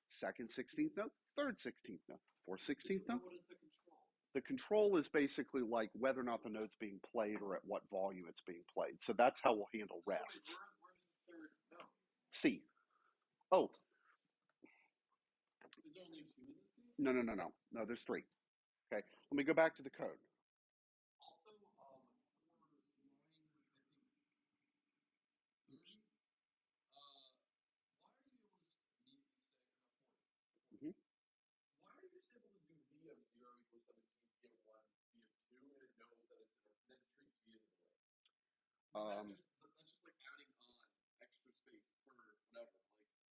Second 16th note, third 16th note, fourth 16th note. What is the control? The control is basically like whether or not the note's being played or at what volume it's being played. So that's how we'll handle rests. So where's the third note? C. Oh. Is there only two in this case? No, there's three. Okay, let me go back to the code. Also, for line, I think, 30, why are you able to just immediately say, 40? Why are you just able to do V of 0 equals 17, V of 1, V of 2, and it knows that it's in a, then it treats V as an array? That's just like adding on extra space for whatever. Like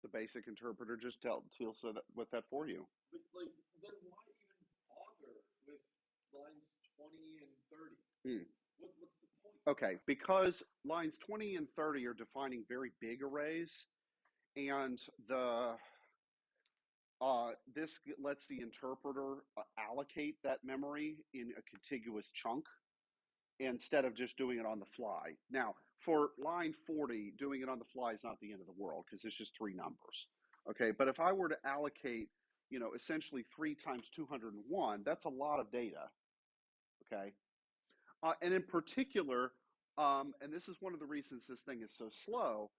the basic interpreter just deals with that for you. But like, then why even bother with lines 20 and 30? What's the point? Okay, because lines 20 and 30 are defining very big arrays, and this lets the interpreter allocate that memory in a contiguous chunk instead of just doing it on the fly. Now, for line 40, doing it on the fly is not the end of the world because it's just three numbers. Okay, but if I were to allocate, essentially 3 times 201, that's a lot of data. Okay, and in particular, and this is one of the reasons this thing is so slow,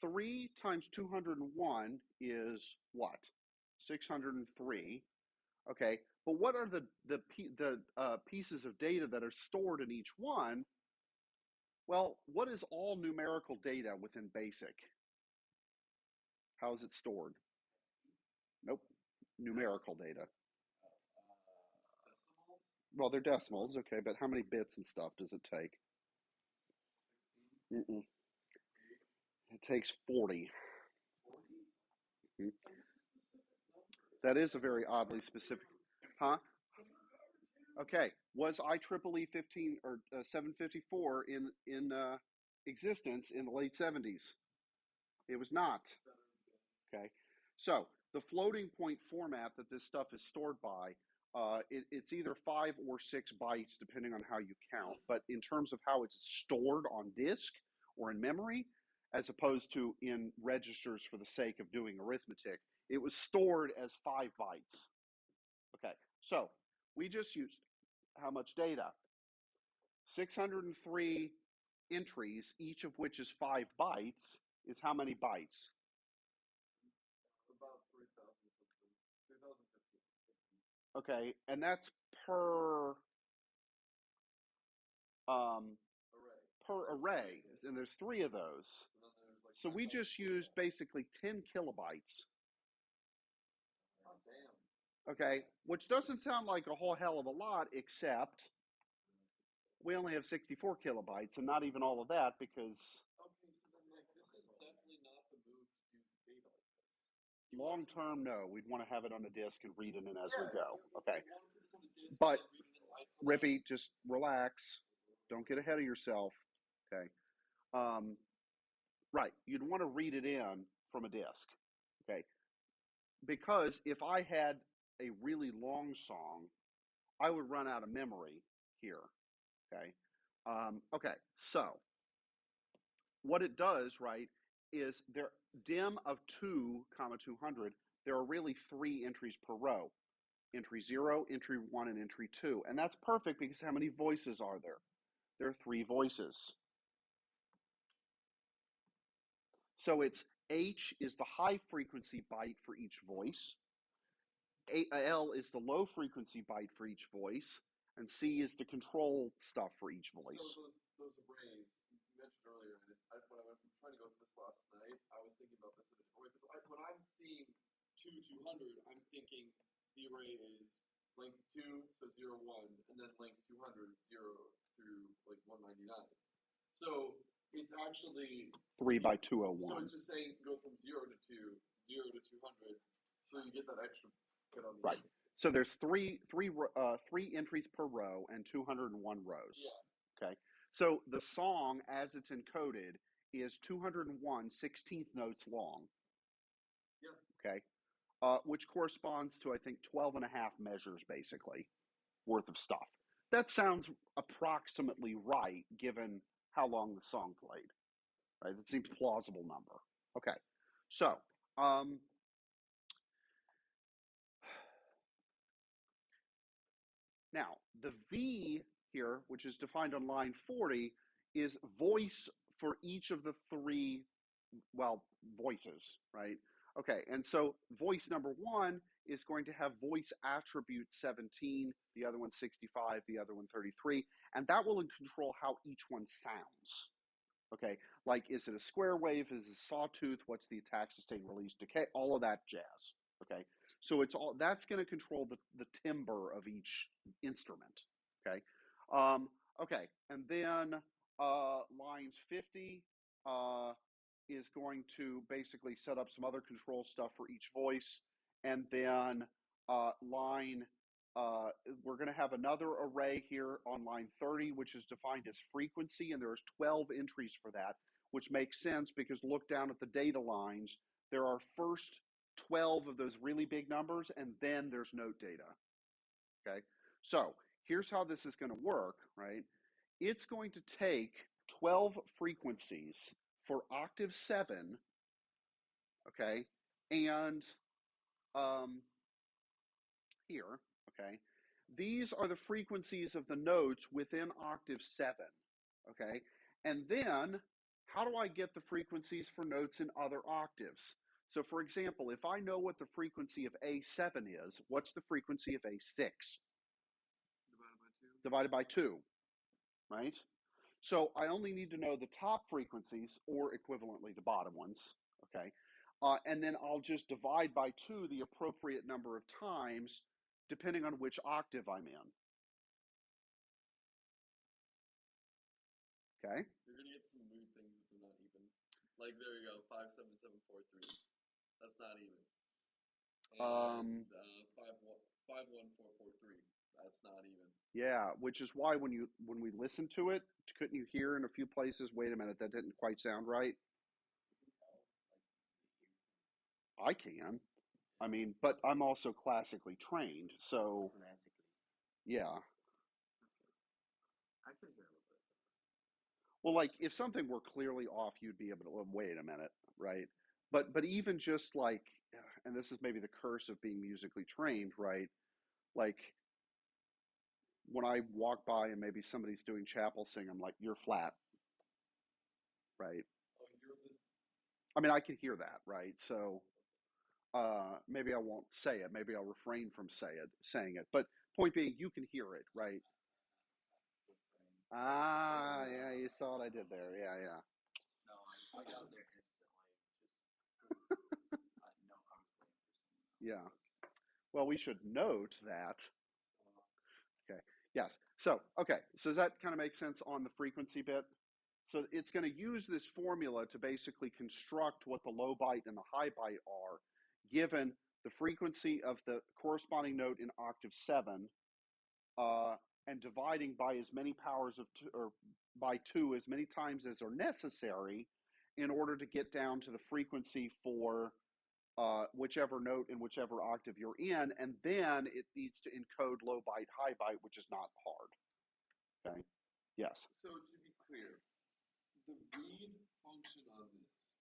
3 times 201 is what? 603. Okay, but what are the pieces of data that are stored in each one? Well, what is all numerical data within BASIC? How is it stored? Nope, numerical data. Decimals? Well, they're decimals, okay, but how many bits and stuff does it take? 16? It takes 40. 40? That is a very oddly specific, huh? Okay, was IEEE 15 or 754 in existence in the late 70s? It was not. Okay, so the floating point format that this stuff is stored by, it's either 5 or 6 bytes depending on how you count. But in terms of how it's stored on disk or in memory, as opposed to in registers for the sake of doing arithmetic, it was stored as 5 bytes. Okay, so we just used how much data? 603 entries, each of which is 5 bytes, is how many bytes? About 3,000 something. 3,015. Okay, and that's per array, and there's 3 of those. So we just used basically 10 kilobytes. Oh, damn. Okay, which doesn't sound like a whole hell of a lot, except we only have 64 kilobytes, and not even all of that because Okay, so then like this is definitely not the move to do data like this. long term, no, we'd want to have it on a disk and read it in as we go. You Okay, want to put this on the disk but and read it in line for line. Rippy, just relax. Don't get ahead of yourself. Okay. Right. You'd want to read it in from a disk. Okay. Because if I had a really long song, I would run out of memory here. Okay. Okay. So what it does, right, is there dim of 2, 200, there are really 3 entries per row. Entry 0, entry 1, and entry 2. And that's perfect because how many voices are there? There are 3 voices. So it's H is the high frequency byte for each voice, L is the low frequency byte for each voice, and C is the control stuff for each voice. So those arrays you mentioned earlier, and when I was trying to go through this last night, I was thinking about this in a different way. Because when I'm seeing 200, I'm thinking the array is length 2, so 0, 1, and then length 200, 0 through like 199. So it's actually 3 by 201. So it's just saying go from 0 to 2, 0 to 200, so you get that extra bit on the right. end. So there's three entries per row and 201 rows. Yeah. Okay. So the song, as it's encoded, is 201 16th notes long. Yeah. Okay. Which corresponds to, I think, 12 and a half measures, basically. worth of stuff. That sounds approximately right given how long the song played, right? That seems a plausible number. Okay, so now the V here, which is defined on line 40, is voice for each of the three, well, voices, right? Okay, and so voice number 1 is going to have voice attribute 17, the other one 65, the other one 33, and that will control how each one sounds. Okay, like is it a square wave, is it a sawtooth, what's the attack, sustain, release, decay, all of that jazz. Okay, so it's all that's going to control the timbre of each instrument. Okay, okay, and then lines 50 is going to basically set up some other control stuff for each voice, and then line we're going to have another array here on line 30, which is defined as frequency, and there's 12 entries for that, which makes sense because look down at the data lines. There are first 12 of those really big numbers, and then there's note data. Okay, so here's how this is going to work, right? It's going to take 12 frequencies for octave 7, okay, and here, okay, these are the frequencies of the notes within octave 7, okay, and then how do I get the frequencies for notes in other octaves? So for example, if I know what the frequency of A7 is, what's the frequency of A6? Divided by 2, right? So I only need to know the top frequencies, or equivalently the bottom ones, okay? And then I'll just divide by 2 the appropriate number of times, depending on which octave I'm in. Okay? You're going to get some weird things if they're not even. Like, there you go, 57743. That's not even. And 51443. That's not even. Yeah, which is why when we listen to it, couldn't you hear in a few places, wait a minute, that didn't quite sound right? I can. I mean, but I'm also classically trained, so yeah. I can hear a little bit. Well, like if something were clearly off, you'd be able to wait a minute, right? But even just like, and this is maybe the curse of being musically trained, right? Like when I walk by and maybe somebody's doing chapel sing, I'm like, you're flat, right? Oh, you're the. I mean, I can hear that, right? So maybe I won't say it. Maybe I'll refrain from saying it. But point being, you can hear it, right? Ah, yeah, you saw what I did there. Yeah, yeah. No, I got there instantly. Just, no, I was waiting for someone else. Yeah. Well, we should note that. Okay. Yes. So, okay. So does that kind of make sense on the frequency bit? So it's going to use this formula to basically construct what the low bite and the high bite are, given the frequency of the corresponding note in octave 7, and dividing by as many powers of 2, or by 2 as many times as are necessary in order to get down to the frequency for whichever note in whichever octave you're in, and then it needs to encode low bite, high bite, which is not hard. Okay. Yes. So to be clear, the read function on this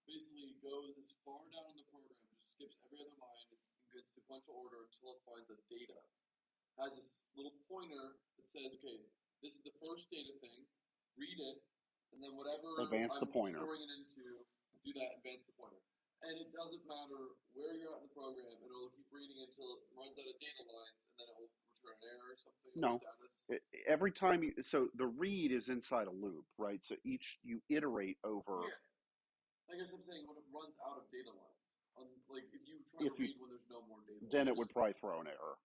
basically goes as far down in the program, just skips every other line in good sequential order until it finds a data. Has this little pointer that says, okay, this is the first data thing, read it, and then whatever Advance the pointer. storing it into, do that, advance the pointer. And it doesn't matter where you're at in the program, it'll keep reading until it runs out of data lines, and then it will return an error or something. No. Every time so the read is inside a loop, right? So you iterate over. Yeah. I guess I'm saying when it runs out of data lines. Like if you try to read when there's no more data. Then it would probably throw an error.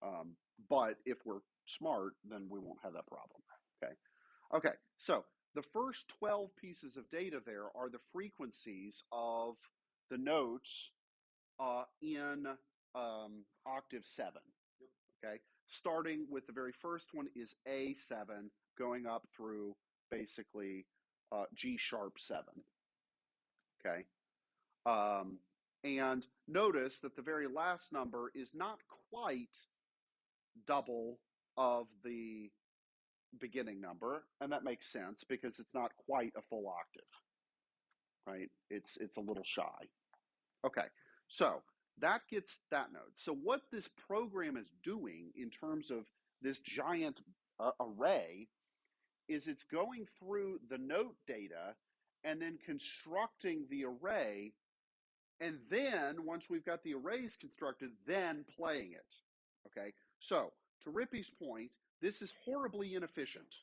Okay. But if we're smart, then we won't have that problem. Okay. Okay. So the first 12 pieces of data there are the frequencies of the notes in octave 7. Yep. Okay. Starting with the very first one is A7, going up through basically G sharp 7. Okay. And notice that the very last number is not quite double of the beginning number, and that makes sense because it's not quite a full octave, right? It's a little shy. Okay, so that gets that note. So what this program is doing in terms of this giant array is it's going through the note data and then constructing the array, and then once we've got the arrays constructed, then playing it. Okay, so to Rippy's point, this is horribly inefficient.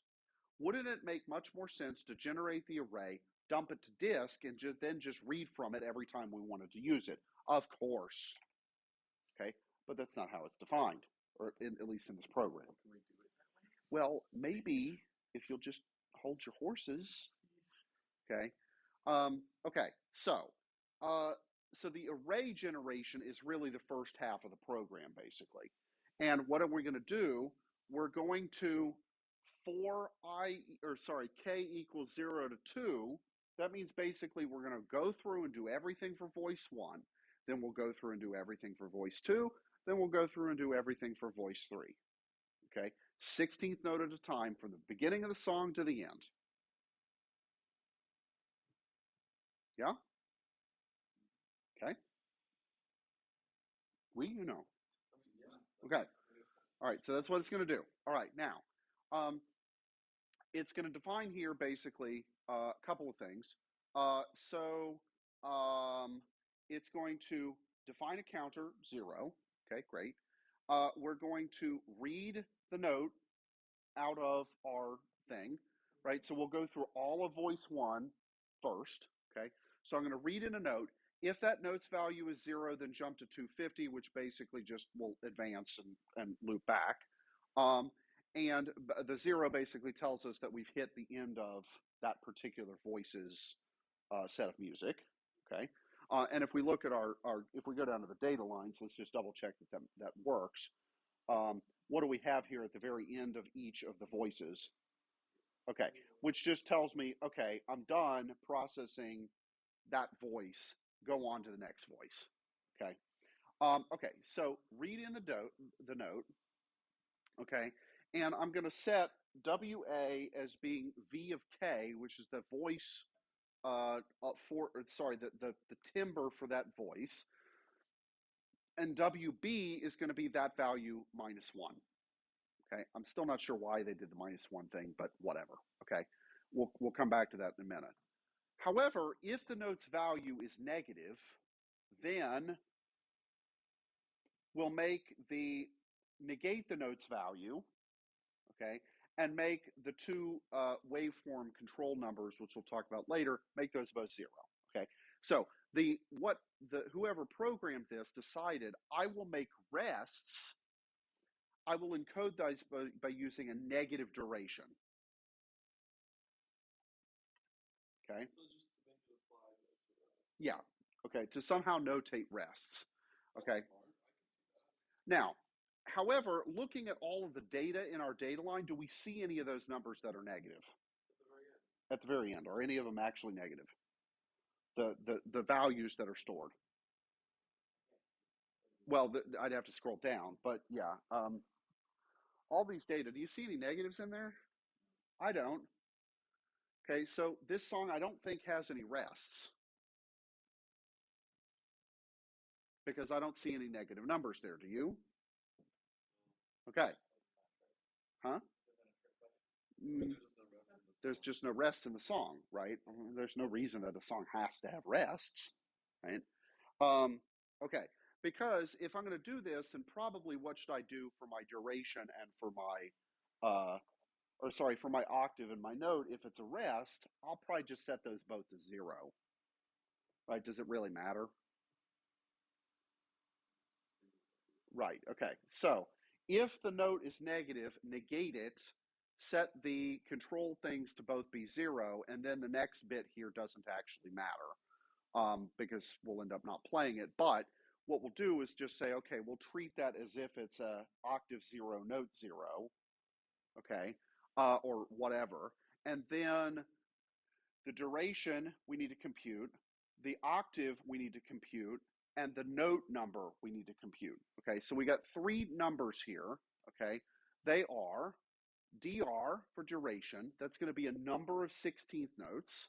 Wouldn't it make much more sense to generate the array, dump it to disk, and then just read from it every time we wanted to use it? Of course. Okay, but that's not how it's defined, or at least in this program. Can we do it that way? Well, maybe if you'll just hold your horses. Okay. Okay. So the array generation is really the first half of the program, basically. And what are we going to do? We're going to k equals 0 to 2. That means basically we're going to go through and do everything for voice 1. Then we'll go through and do everything for voice 2. Then we'll go through and do everything for voice 3. Okay, 16th note at a time from the beginning of the song to the end. Yeah? Okay. You know. Okay. All right, so that's what it's going to do. All right, now, it's going to define here basically a couple of things. It's going to define a counter, 0. Okay, great. We're going to read the note out of our thing, right? So we'll go through all of voice 1 first, okay? So I'm going to read in a note. If that note's value is 0, then jump to 250, which basically just will advance and loop back. And the 0 basically tells us that we've hit the end of that particular voice's set of music, okay? And if we look at if we go down to the data lines, let's just double check that works. What do we have here at the very end of each of the voices? Okay, which just tells me, okay, I'm done processing that voice. Go on to the next voice. Okay. Okay, so read in the note. Okay, and I'm going to set WA as being V of K, which is the voice the timbre for that voice, and WB is going to be that value -1. Okay, I'm still not sure why they did the -1 thing, but whatever. Okay, we'll come back to that in a minute. However, if the note's value is negative, then we'll negate the note's value, okay, and make the two waveform control numbers, which we'll talk about later, make those both 0. Okay, so whoever programmed this decided I will make rests. I will encode those by using a negative duration. Okay. Yeah. Okay. To somehow notate rests. Okay. Now, however, looking at all of the data in our data line, do we see any of those numbers that are negative? At the very end. Are any of them actually negative? The values that are stored. Well, I'd have to scroll down, but yeah. All these data, do you see any negatives in there? I don't. Okay, so this song I don't think has any rests because I don't see any negative numbers there. Do you? Okay. Huh? There's just no rest in the song, right? There's no reason that a song has to have rests, right? Okay, because if I'm going to do this, then probably what should I do for my duration and for my octave and my note? If it's a rest, I'll probably just set those both to 0. Right? Does it really matter? Right, okay. So if the note is negative, negate it, set the control things to both be 0, and then the next bit here doesn't actually matter because we'll end up not playing it. But what we'll do is just say, okay, we'll treat that as if it's a octave 0, note 0, okay, or whatever. And then the duration we need to compute, the octave we need to compute, and the note number we need to compute. Okay, so we got 3 numbers here. okay, they are dr for duration. That's going to be a number of 16th notes.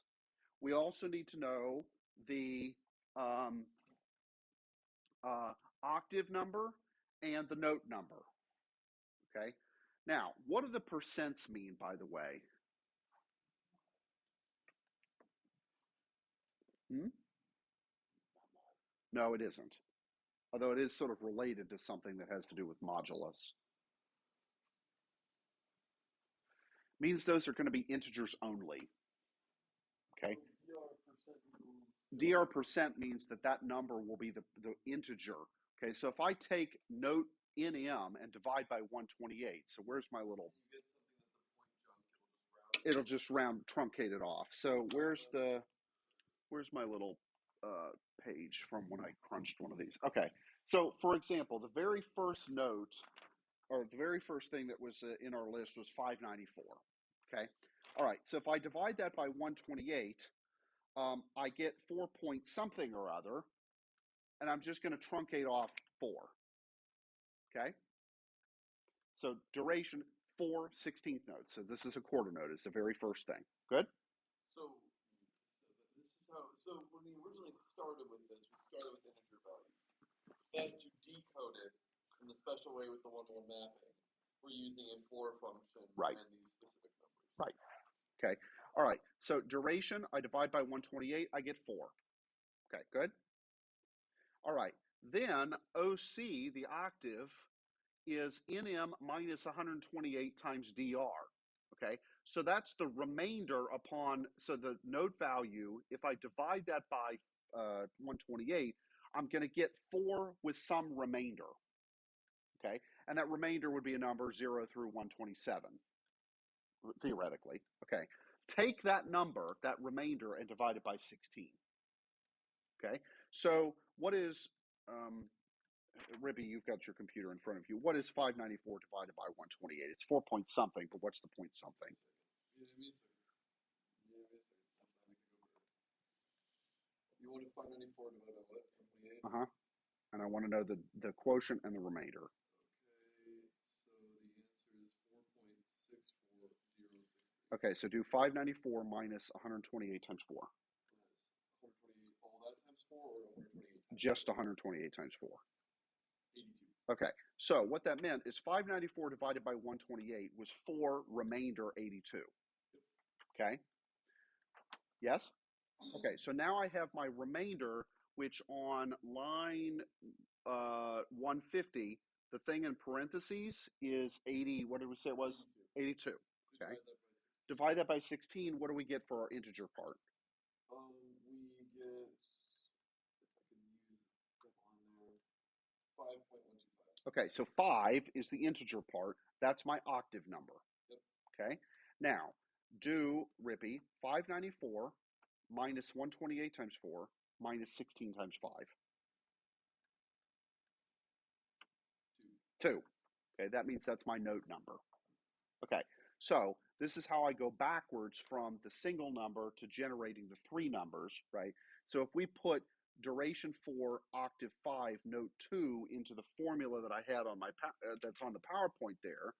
We also need to know the octave number and the note number. Okay. Now, what do the percents mean, by the way? No, it isn't. Although it is sort of related to something that has to do with modulus. Means those are going to be integers only. Okay. dr percent means that that number will be the integer. Okay, so if I take note nm and divide by 128, so where's my little, it'll just round, truncate it off. So where's my little page from when I crunched one of these? Okay, so for example, the very first note, or the very first thing that was in our list was 594. Okay, all right, so if I divide that by 128, I get 4 point something or other, and I'm just going to truncate off 4. Okay, so duration 4 16th notes. So this is a quarter note. It's the very first thing. Good. So this is how. So when we originally started with this, we started with integer values. Then to decode it in the special way with the one-to-one mapping, we're using a floor function Right. and these specific numbers. Right. Okay. All right. So duration, I divide by 128, I get 4. Okay, good. All right. Then OC, the octave, is NM minus 128 times DR. Okay, so that's the remainder upon, so the note value, if I divide that by 128, I'm going to get 4 with some remainder. Okay, and that remainder would be a number 0 through 127, theoretically. Okay, take that number, that remainder, and divide it by 16. Okay, so what is, Ribby, you've got your computer in front of you. What is 594 divided by 128? It's 4 point something, but what's the point something? You wanted 594 divided by what? 128? Uh-huh. And I want to know the quotient and the remainder. Okay, so the answer is 4.64063. Okay, so do 594 minus 128 times 4. 128, all that times 4 or 128 times Just 128 times 4. 82. Okay, so what that meant is 594 divided by 128 was 4 remainder 82. Okay? Yes? Okay, so now I have my remainder, which on line 150, the thing in parentheses is 80, what did we say it was? 82. Okay. Divide that by 16, what do we get for our integer part? We get, if I can use it on there, 5.125. Okay, so 5 is the integer part. That's my octave number. Yep. Okay, now do, Rippy, 594 minus 128 times 4 minus 16 times 5. 2. Okay, that means that's my note number. Okay, so this is how I go backwards from the single number to generating the 3 numbers, right? So if we put duration 4, octave 5, note 2 into the formula that I had on my that's on the PowerPoint there,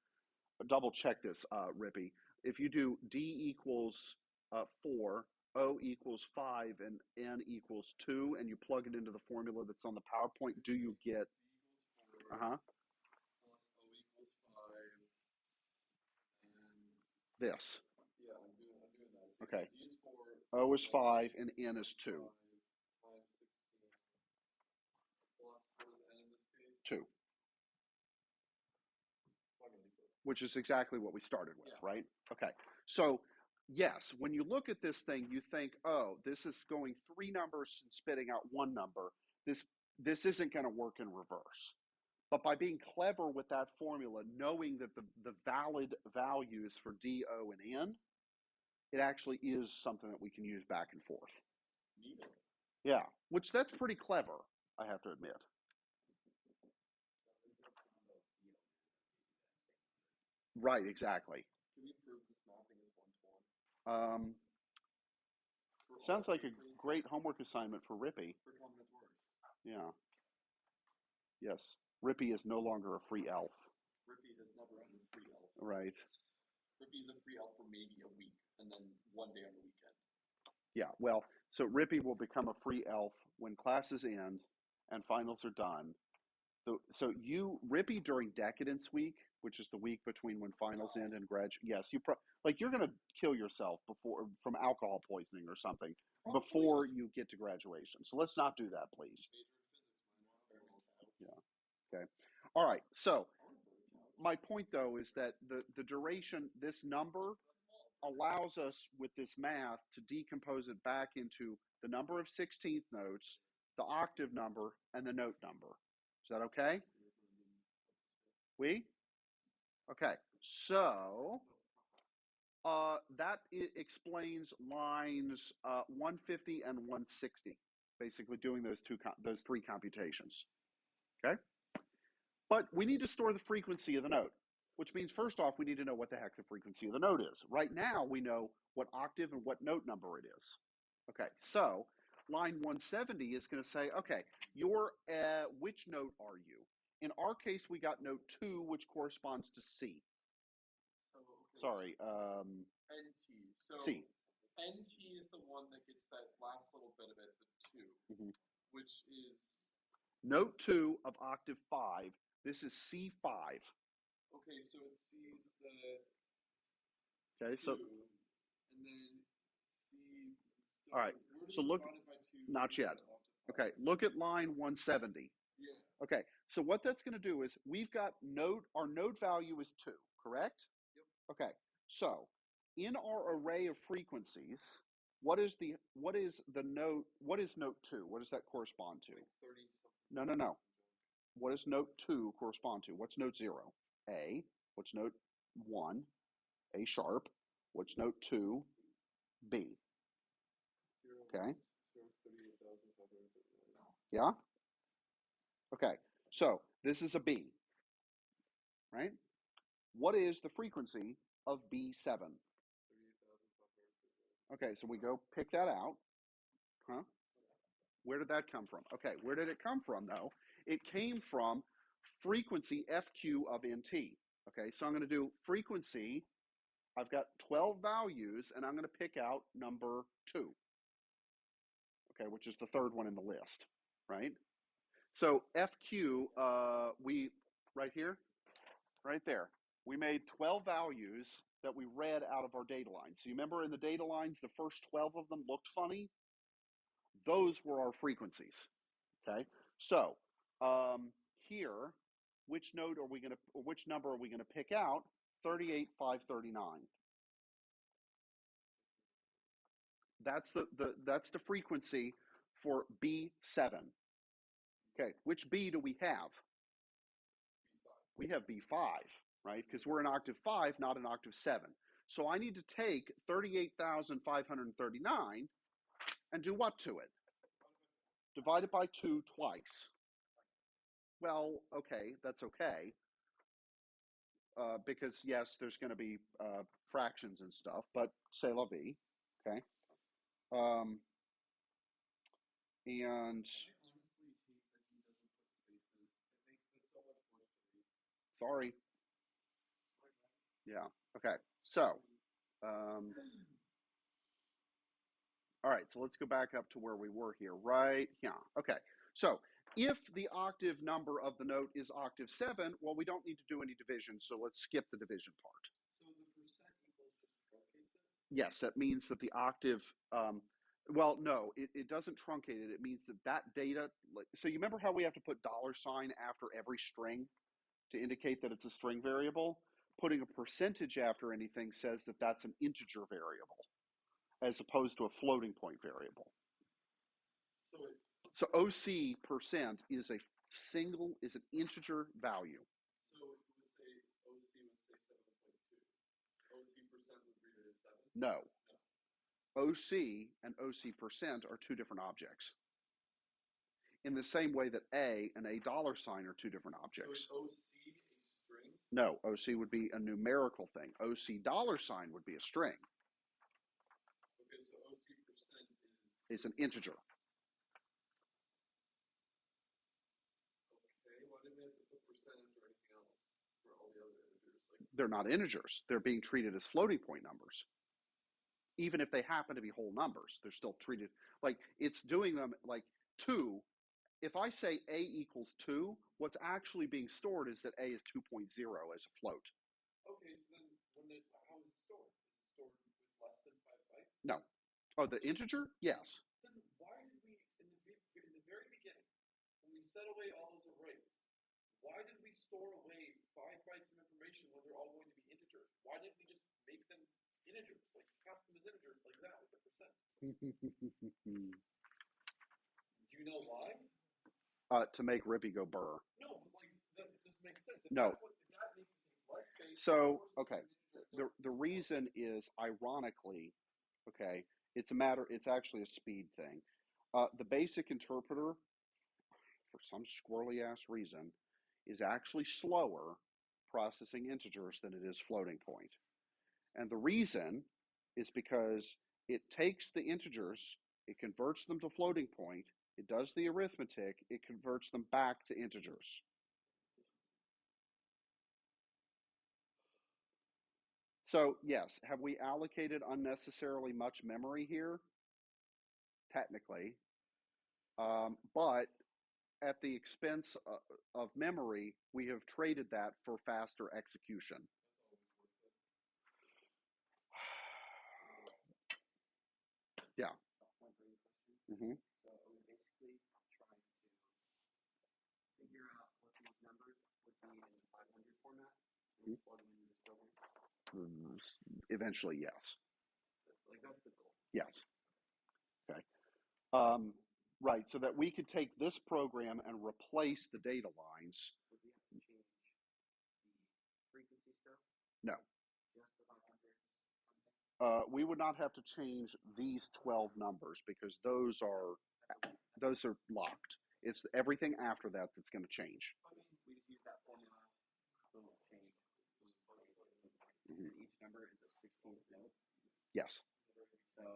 double check this, Rippy. If you do D equals 4, O equals 5, and N equals 2, and you plug it into the formula that's on the PowerPoint, do you get? Uh-huh. This. Yeah, I'm doing that. So okay. D is 4. O is 5 and N is 2. 5 times 16 plus, what is N in this case? 2. Which is exactly what we started with, yeah. Right? Okay. So, yes, when you look at this thing, you think, oh, this is going 3 numbers and spitting out 1 number. This isn't going to work in reverse. But by being clever with that formula, knowing that the valid values for D, O, and N, it actually is something that we can use back and forth. Neither. Yeah, which that's pretty clever, I have to admit. Right, exactly. Can we prove this mapping is 1-to-1? Sounds like a great homework assignment for Rippy. For combinatorics. Yeah. Yes. Rippy is no longer a free elf. Rippy has never been a free elf. Right. Rippy's a free elf for maybe a week, and then one day on the weekend. Yeah, well, so Rippy will become a free elf when classes end and finals are done. So Rippy during Decadence Week, which is the week between when finals end and yes, you're gonna kill yourself from alcohol poisoning or something before you get to graduation. So let's not do that, please. Yeah. Okay. All right. So my point though is that the duration, this number allows us with this math to decompose it back into the number of 16th notes, the octave number, and the note number. Is that okay? Okay. So that explains lines 150 and 160, basically doing those three computations. Okay. But we need to store the frequency of the note, which means first off, we need to know what the heck the frequency of the note is. Right now, we know what octave and what note number it is. Okay, so line 170 is going to say, okay, which note are you? In our case, we got note 2, which corresponds to C. Sorry, NT. So C. NT is the one that gets that last little bit of it, the 2, which is note 2 of octave 5. This is C5. Okay, so it sees the Okay, 2, so and then C. So all right, so look, not yet. Okay, look at line 170. Yeah. Okay, so what that's going to do is we've got our node value is 2, correct? Yep. Okay, so in our array of frequencies, what is note 2? What does that correspond to? Like 30 something. No. What does note 2 correspond to? What's note 0? A. What's note 1? A sharp. What's note 2? B. Okay. Yeah? Okay, so this is a B, right? What is the frequency of B7? Okay, so we go pick that out. Huh? Where did that come from? Okay, where did it come from, though? It came from frequency FQ of NT. Okay, so I'm going to do frequency. I've got 12 values, and I'm going to pick out number 2. Okay, which is the third one in the list, right? So FQ, right here, right there, we made 12 values that we read out of our data lines. So you remember in the data lines, the first 12 of them looked funny? Those were our frequencies, okay? So here, which number are we going to pick out? 38,539. That's the frequency for B7. Okay, which B do we have? We have B5, right? Because we're in octave 5, not in octave 7. So I need to take 38,539 and do what to it? Divide it by 2 twice. Well, okay, that's okay. Because, yes, there's going to be fractions and stuff, but c'est la vie, okay? And sorry. Yeah. Okay. So, all right. So let's go back up to where we were here. Right. Yeah. Okay. So if the octave number of the note is octave 7, well, we don't need to do any division. So let's skip the division part. So the percent equals just truncates it? Yes. That means that the octave, well, no, it doesn't truncate it. It means that data, so you remember how we have to put $sign after every string to indicate that it's a string variable? Putting a percentage after anything says that that's an integer variable as opposed to a floating point variable. So OC percent is an integer value. So it would say OC would say 7.2. OC percent would read it as 7? No. OC and OC percent are two different objects. In the same way that A and a $sign are two different objects. So is OC a string? No, OC would be a numerical thing. OC $sign would be a string. Okay, so OC percent is an integer. Okay, why didn't we have to put percent after anything else for all the other integers? Like, They're not integers. They're being treated as floating point numbers. Even if they happen to be whole numbers, they're still treated like it's doing them like 2. If I say a equals 2, what's actually being stored is that a is 2.0 as a float. okay, so then how is it stored? Is it stored with less than 5 bytes? No. Oh, the integer? Yes. Then why did we, in the very beginning, when we set away all those arrays, why did we store away 5 bytes of information when they're all going to be integers? Why didn't we just make them integers, like pass them as integers like that with the percent? Do you know why? To make Rippy go burr. No, but like that just makes sense. If No. if that makes it takes less space. So, okay, the reason is, ironically, okay, it's actually a speed thing. The basic interpreter, for some squirrely ass reason, is actually slower processing integers than it is floating point. And the reason is because it takes the integers, it converts them to floating point, it does the arithmetic, it converts them back to integers. So yes, have we allocated unnecessarily much memory here? Technically. But at the expense of memory, we have traded that for faster execution. Yeah. Mm-hmm. So are we basically trying to figure out what these numbers would be in the 500 format and plug them into this program? Eventually, yes. Like that's the goal. Yes. Okay. Right. So that we could take this program and replace the data lines. Would we have to change the frequency stuff? No. Just the 500 something? We would not have to change these 12 numbers because those are locked. It's everything after that that's going to change. I mean, we just use that formula, boom, change. Mm-hmm. Each number is a 16th note. Yes. So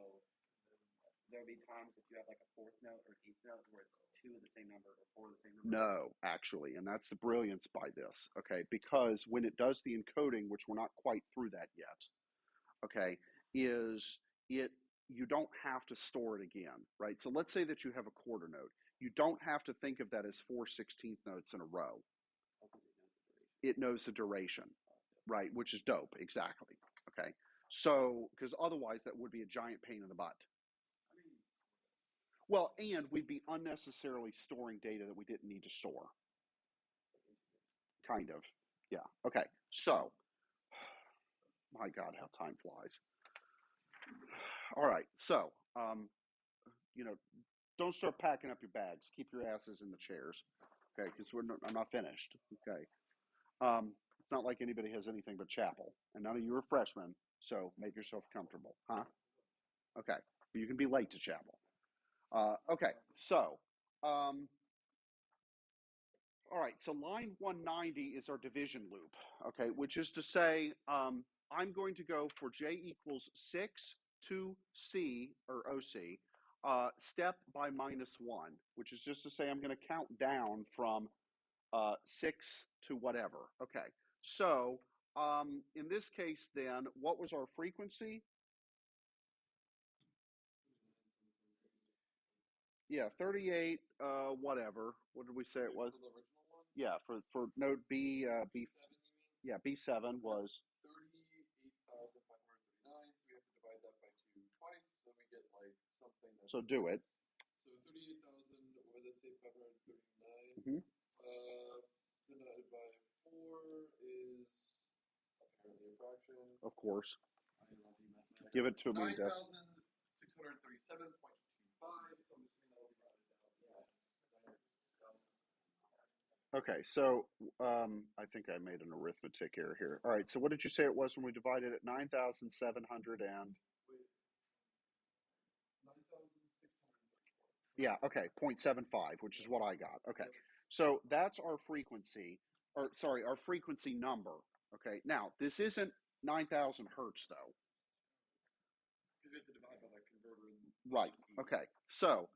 there'll be times if you have like a 4th note or 8th note where it's 2 of the same number or 4 of the same number. No, actually, and that's the brilliance by this. Okay, because when it does the encoding, which we're not quite through that yet, okay, you don't have to store it again, right? So let's say that you have a quarter note. You don't have to think of that as 4 16th notes in a row. It knows the duration, right? Which is dope, exactly. Okay, so because otherwise that would be a giant pain in the butt. Well, and we'd be unnecessarily storing data that we didn't need to store. Kind of, yeah. Okay, so my God, how time flies. All right, so don't start packing up your bags. Keep your asses in the chairs, okay? Because I'm not finished. Okay. It's not like anybody has anything but chapel, and none of you are freshmen, so make yourself comfortable, huh? Okay. You can be late to chapel. Okay. So, all right. So line 190 is our division loop. Okay, which is to say, I'm going to go for j equals 6 to c or OC. Step by -1, which is just to say I'm going to count down from 6 to whatever. Okay, so in this case then, what was our frequency? Yeah, 38, whatever. What did we say it was? For the original one? Yeah, for node B, B7, you mean? yeah, B7 was... 38,539, so we have to divide that by 2 twice, so we get like something that's... So do it. So 38,000, what did I say, 539? Mm-hmm. Divided by 4 is apparently a fraction. Of course. I love you, mathematics. Give it to me, 9,637.25, so I'm assuming that'll be rounded down. Yeah. Okay, so I think I made an arithmetic error here. All right, so what did you say it was when we divided it? 9,700 and... 9,634. Yeah, okay, 0.75, which is what I got. Okay, so that's our frequency, or sorry, our frequency number. Okay, now this isn't 9,000 hertz though. Because we have to divide by that converter. Right, okay, so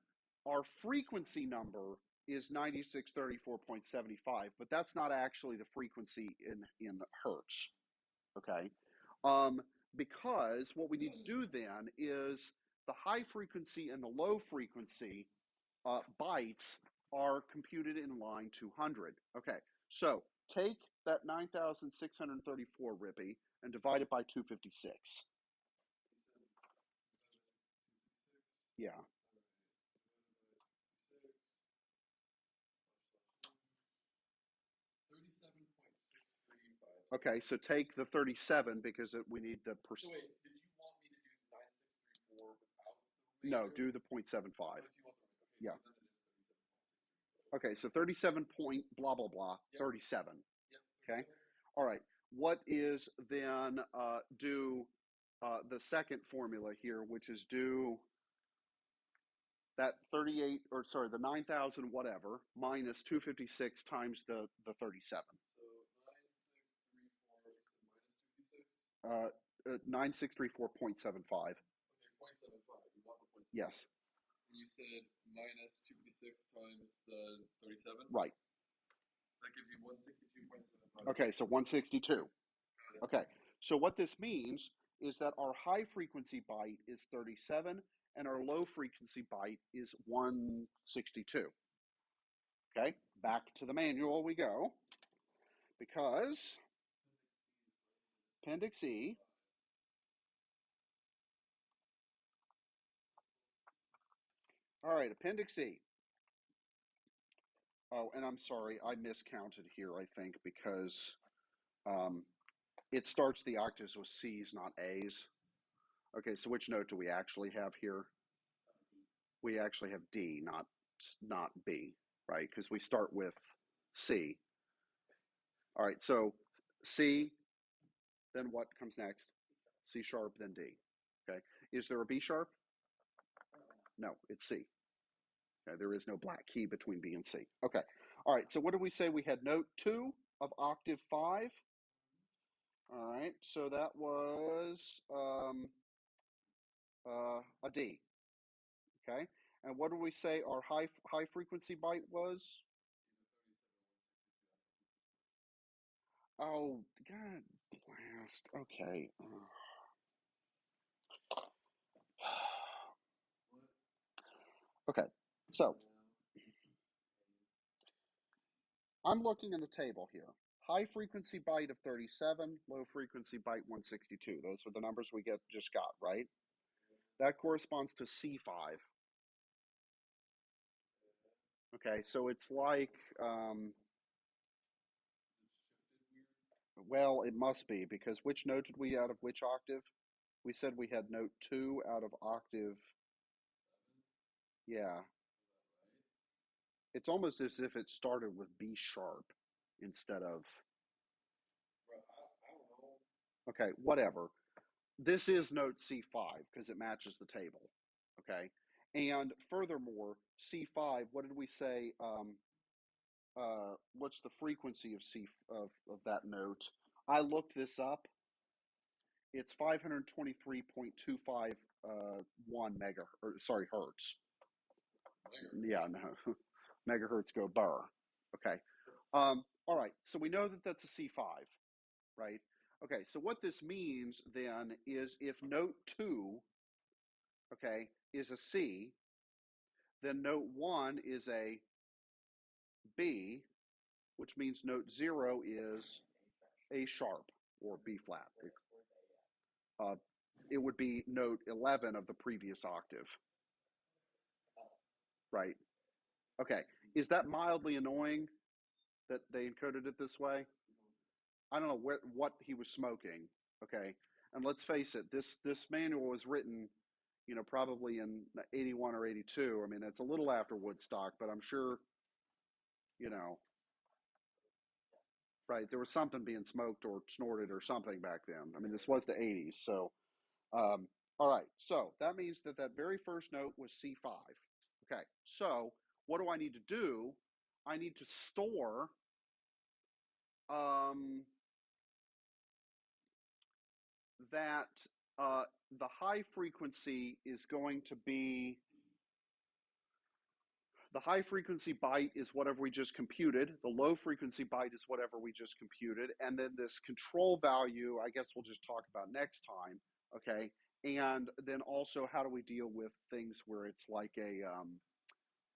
our frequency number is 9634.75, but that's not actually the frequency in hertz, okay? Because what we need to do then is the high frequency and the low frequency bytes are computed in line 200. Okay, so take that 9,634 Rippy and divide it by 256. Yeah. Okay, so take the 37 because we need the So wait, did you want me to do 9634 without the No, remainder? do the 0.75. What if you want the remainder? Okay, Yeah. so then it is 37.634. Okay, so 37 point blah, blah, blah, Yep. 37. Yep. Okay, all right. What is then do the second formula here, which is do that 38, or sorry, the 9,000 whatever, minus 256 times the 37. So 9634 minus 256? 9634.75. Okay, 0.75. You want the 0.75. Yes. And you said minus 256 times the 37? Right. That gives you 162.75. Okay, so 162. Okay, so what this means is that our high frequency byte is 37 and our low frequency byte is 162. Okay, back to the manual we go, because Appendix E all right, Appendix E. Oh, and I'm sorry, I miscounted here, I think, because it starts the octaves with C's, not A's. Okay, so which note do we actually have here? We actually have D, not B, right? Because we start with C. All right, so C, then what comes next? C sharp, then D. Okay, is there a B sharp? No, it's C. Okay, there is no black key between B and C. Okay, all right, so what did we say? We had note 2 of octave 5. All right, so that was a D. Okay, and what did we say our high frequency byte was? Oh, God blast. Okay. Okay, so I'm looking in the table here. High frequency byte of 37, low frequency byte 162. Those are the numbers we just got, right? That corresponds to C5. Okay, so it's like, well, it must be, because which note did we out of which octave? We said we had note 2 out of octave. Yeah. It's almost as if it started with B sharp instead of. Okay, whatever. This is note C5 because it matches the table. Okay, and furthermore, C5. What did we say? What's the frequency of of that note? I looked this up. It's 523.251 hertz. Yeah, no, megahertz go burr. Okay. All right. So we know that that's a C5, right? Okay. So what this means then is if note 2, okay, is a C, then note 1 is a B, which means note 0 is A sharp or B flat. It would be note 11 of the previous octave, right? Okay. Is that mildly annoying that they encoded it this way? I don't know what he was smoking. Okay. And let's face it, this manual was written, probably in 81 or 82. I mean, it's a little after Woodstock, but I'm sure, right, there was something being smoked or snorted or something back then. I mean, this was the 80s. So, all right. So that means that very first note was C5. Okay. So what do I need to do? I need to store that the high frequency is going to be the high frequency byte is whatever we just computed. The low frequency byte is whatever we just computed. And then this control value, I guess we'll just talk about next time. Okay. And then also, how do we deal with things where it's like a,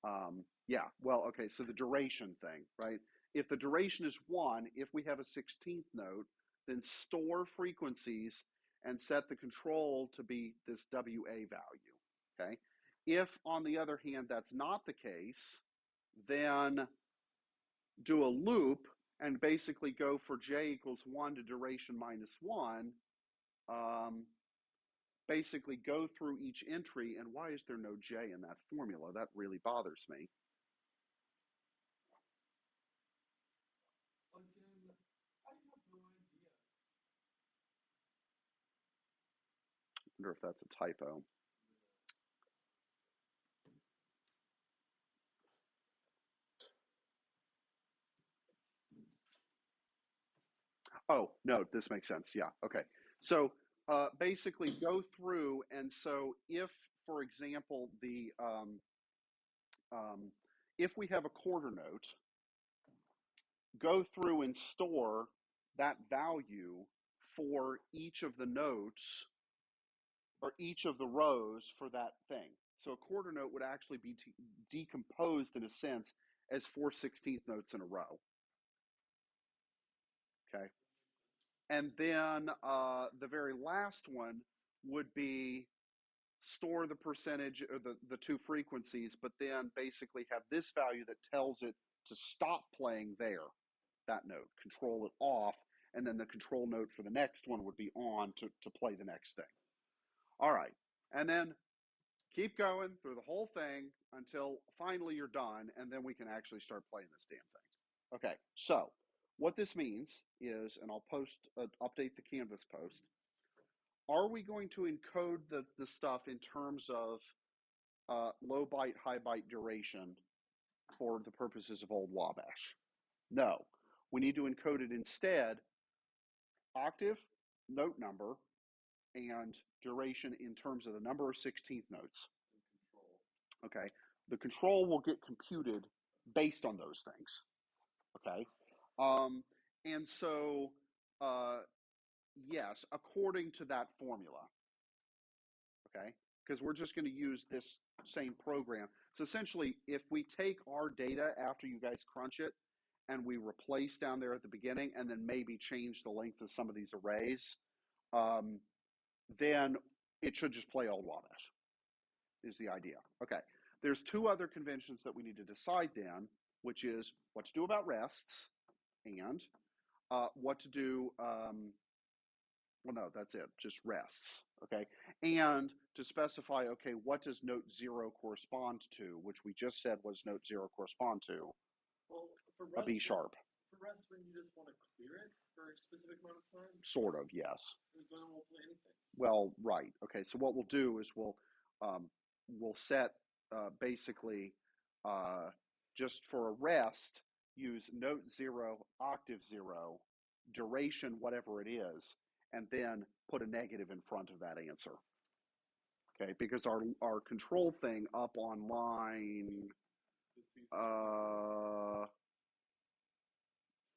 so the duration thing, right? If the duration is 1, if we have a 16th note, then store frequencies and set the control to be this WA value, okay? If, on the other hand, that's not the case, then do a loop and basically go for j equals 1 to duration minus 1, basically go through each entry. And why is there no j in that formula? That really bothers me. Again, I have no idea. I wonder if that's a typo. Oh, no, this makes sense. Yeah, okay. So basically go through, and so if, for example, if we have a quarter note, go through and store that value for each of the notes or each of the rows for that thing. So a quarter note would actually be decomposed in a sense as 4/16 notes in a row. Okay. And then the very last one would be store the percentage or the two frequencies, but then basically have this value that tells it to stop playing there, that note, control it off, and then the control note for the next one would be on to play the next thing. All right. And then keep going through the whole thing until finally you're done, and then we can actually start playing this damn thing. Okay, so what this means is, and I'll update the Canvas post, are we going to encode the stuff in terms of low byte, high byte duration for the purposes of Old Wabash? No. We need to encode it instead octave, note number, and duration in terms of the number of 16th notes. Okay. The control will get computed based on those things. Okay. And so, yes, according to that formula. Okay. Because we're just going to use this same program. So essentially, if we take our data after you guys crunch it and we replace down there at the beginning and then maybe change the length of some of these arrays, then it should just play Old Wabash, is the idea. Okay. There's two other conventions that we need to decide then, which is what to do about rests and what to do, well, no, that's it, just rests, okay? And to specify, okay, what does note 0 correspond to, which we just said was note 0 correspond to, Well, for a B sharp. For rest, when you just want to clear it for a specific amount of time? Sort of, yes. Then it won't play anything. Well, right. Okay, so what we'll do is we'll set basically just for a rest, use note 0, octave 0, duration whatever it is, and then put a negative in front of that answer. Okay, because our control thing up on line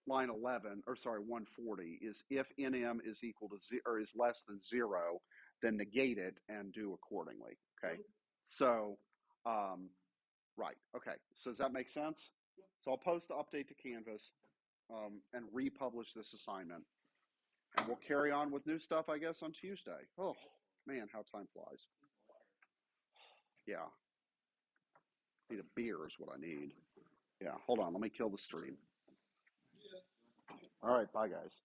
line 11, or sorry, 140 is if nm is equal to 0 or is less than 0, then negate it and do accordingly. Okay, so right. Okay, so does that make sense? So I'll post the update to Canvas and republish this assignment, and we'll carry on with new stuff, I guess, on Tuesday. Oh man, how time flies. Yeah, need a beer is what I need. Yeah, hold on, let me kill the stream. All right, bye guys.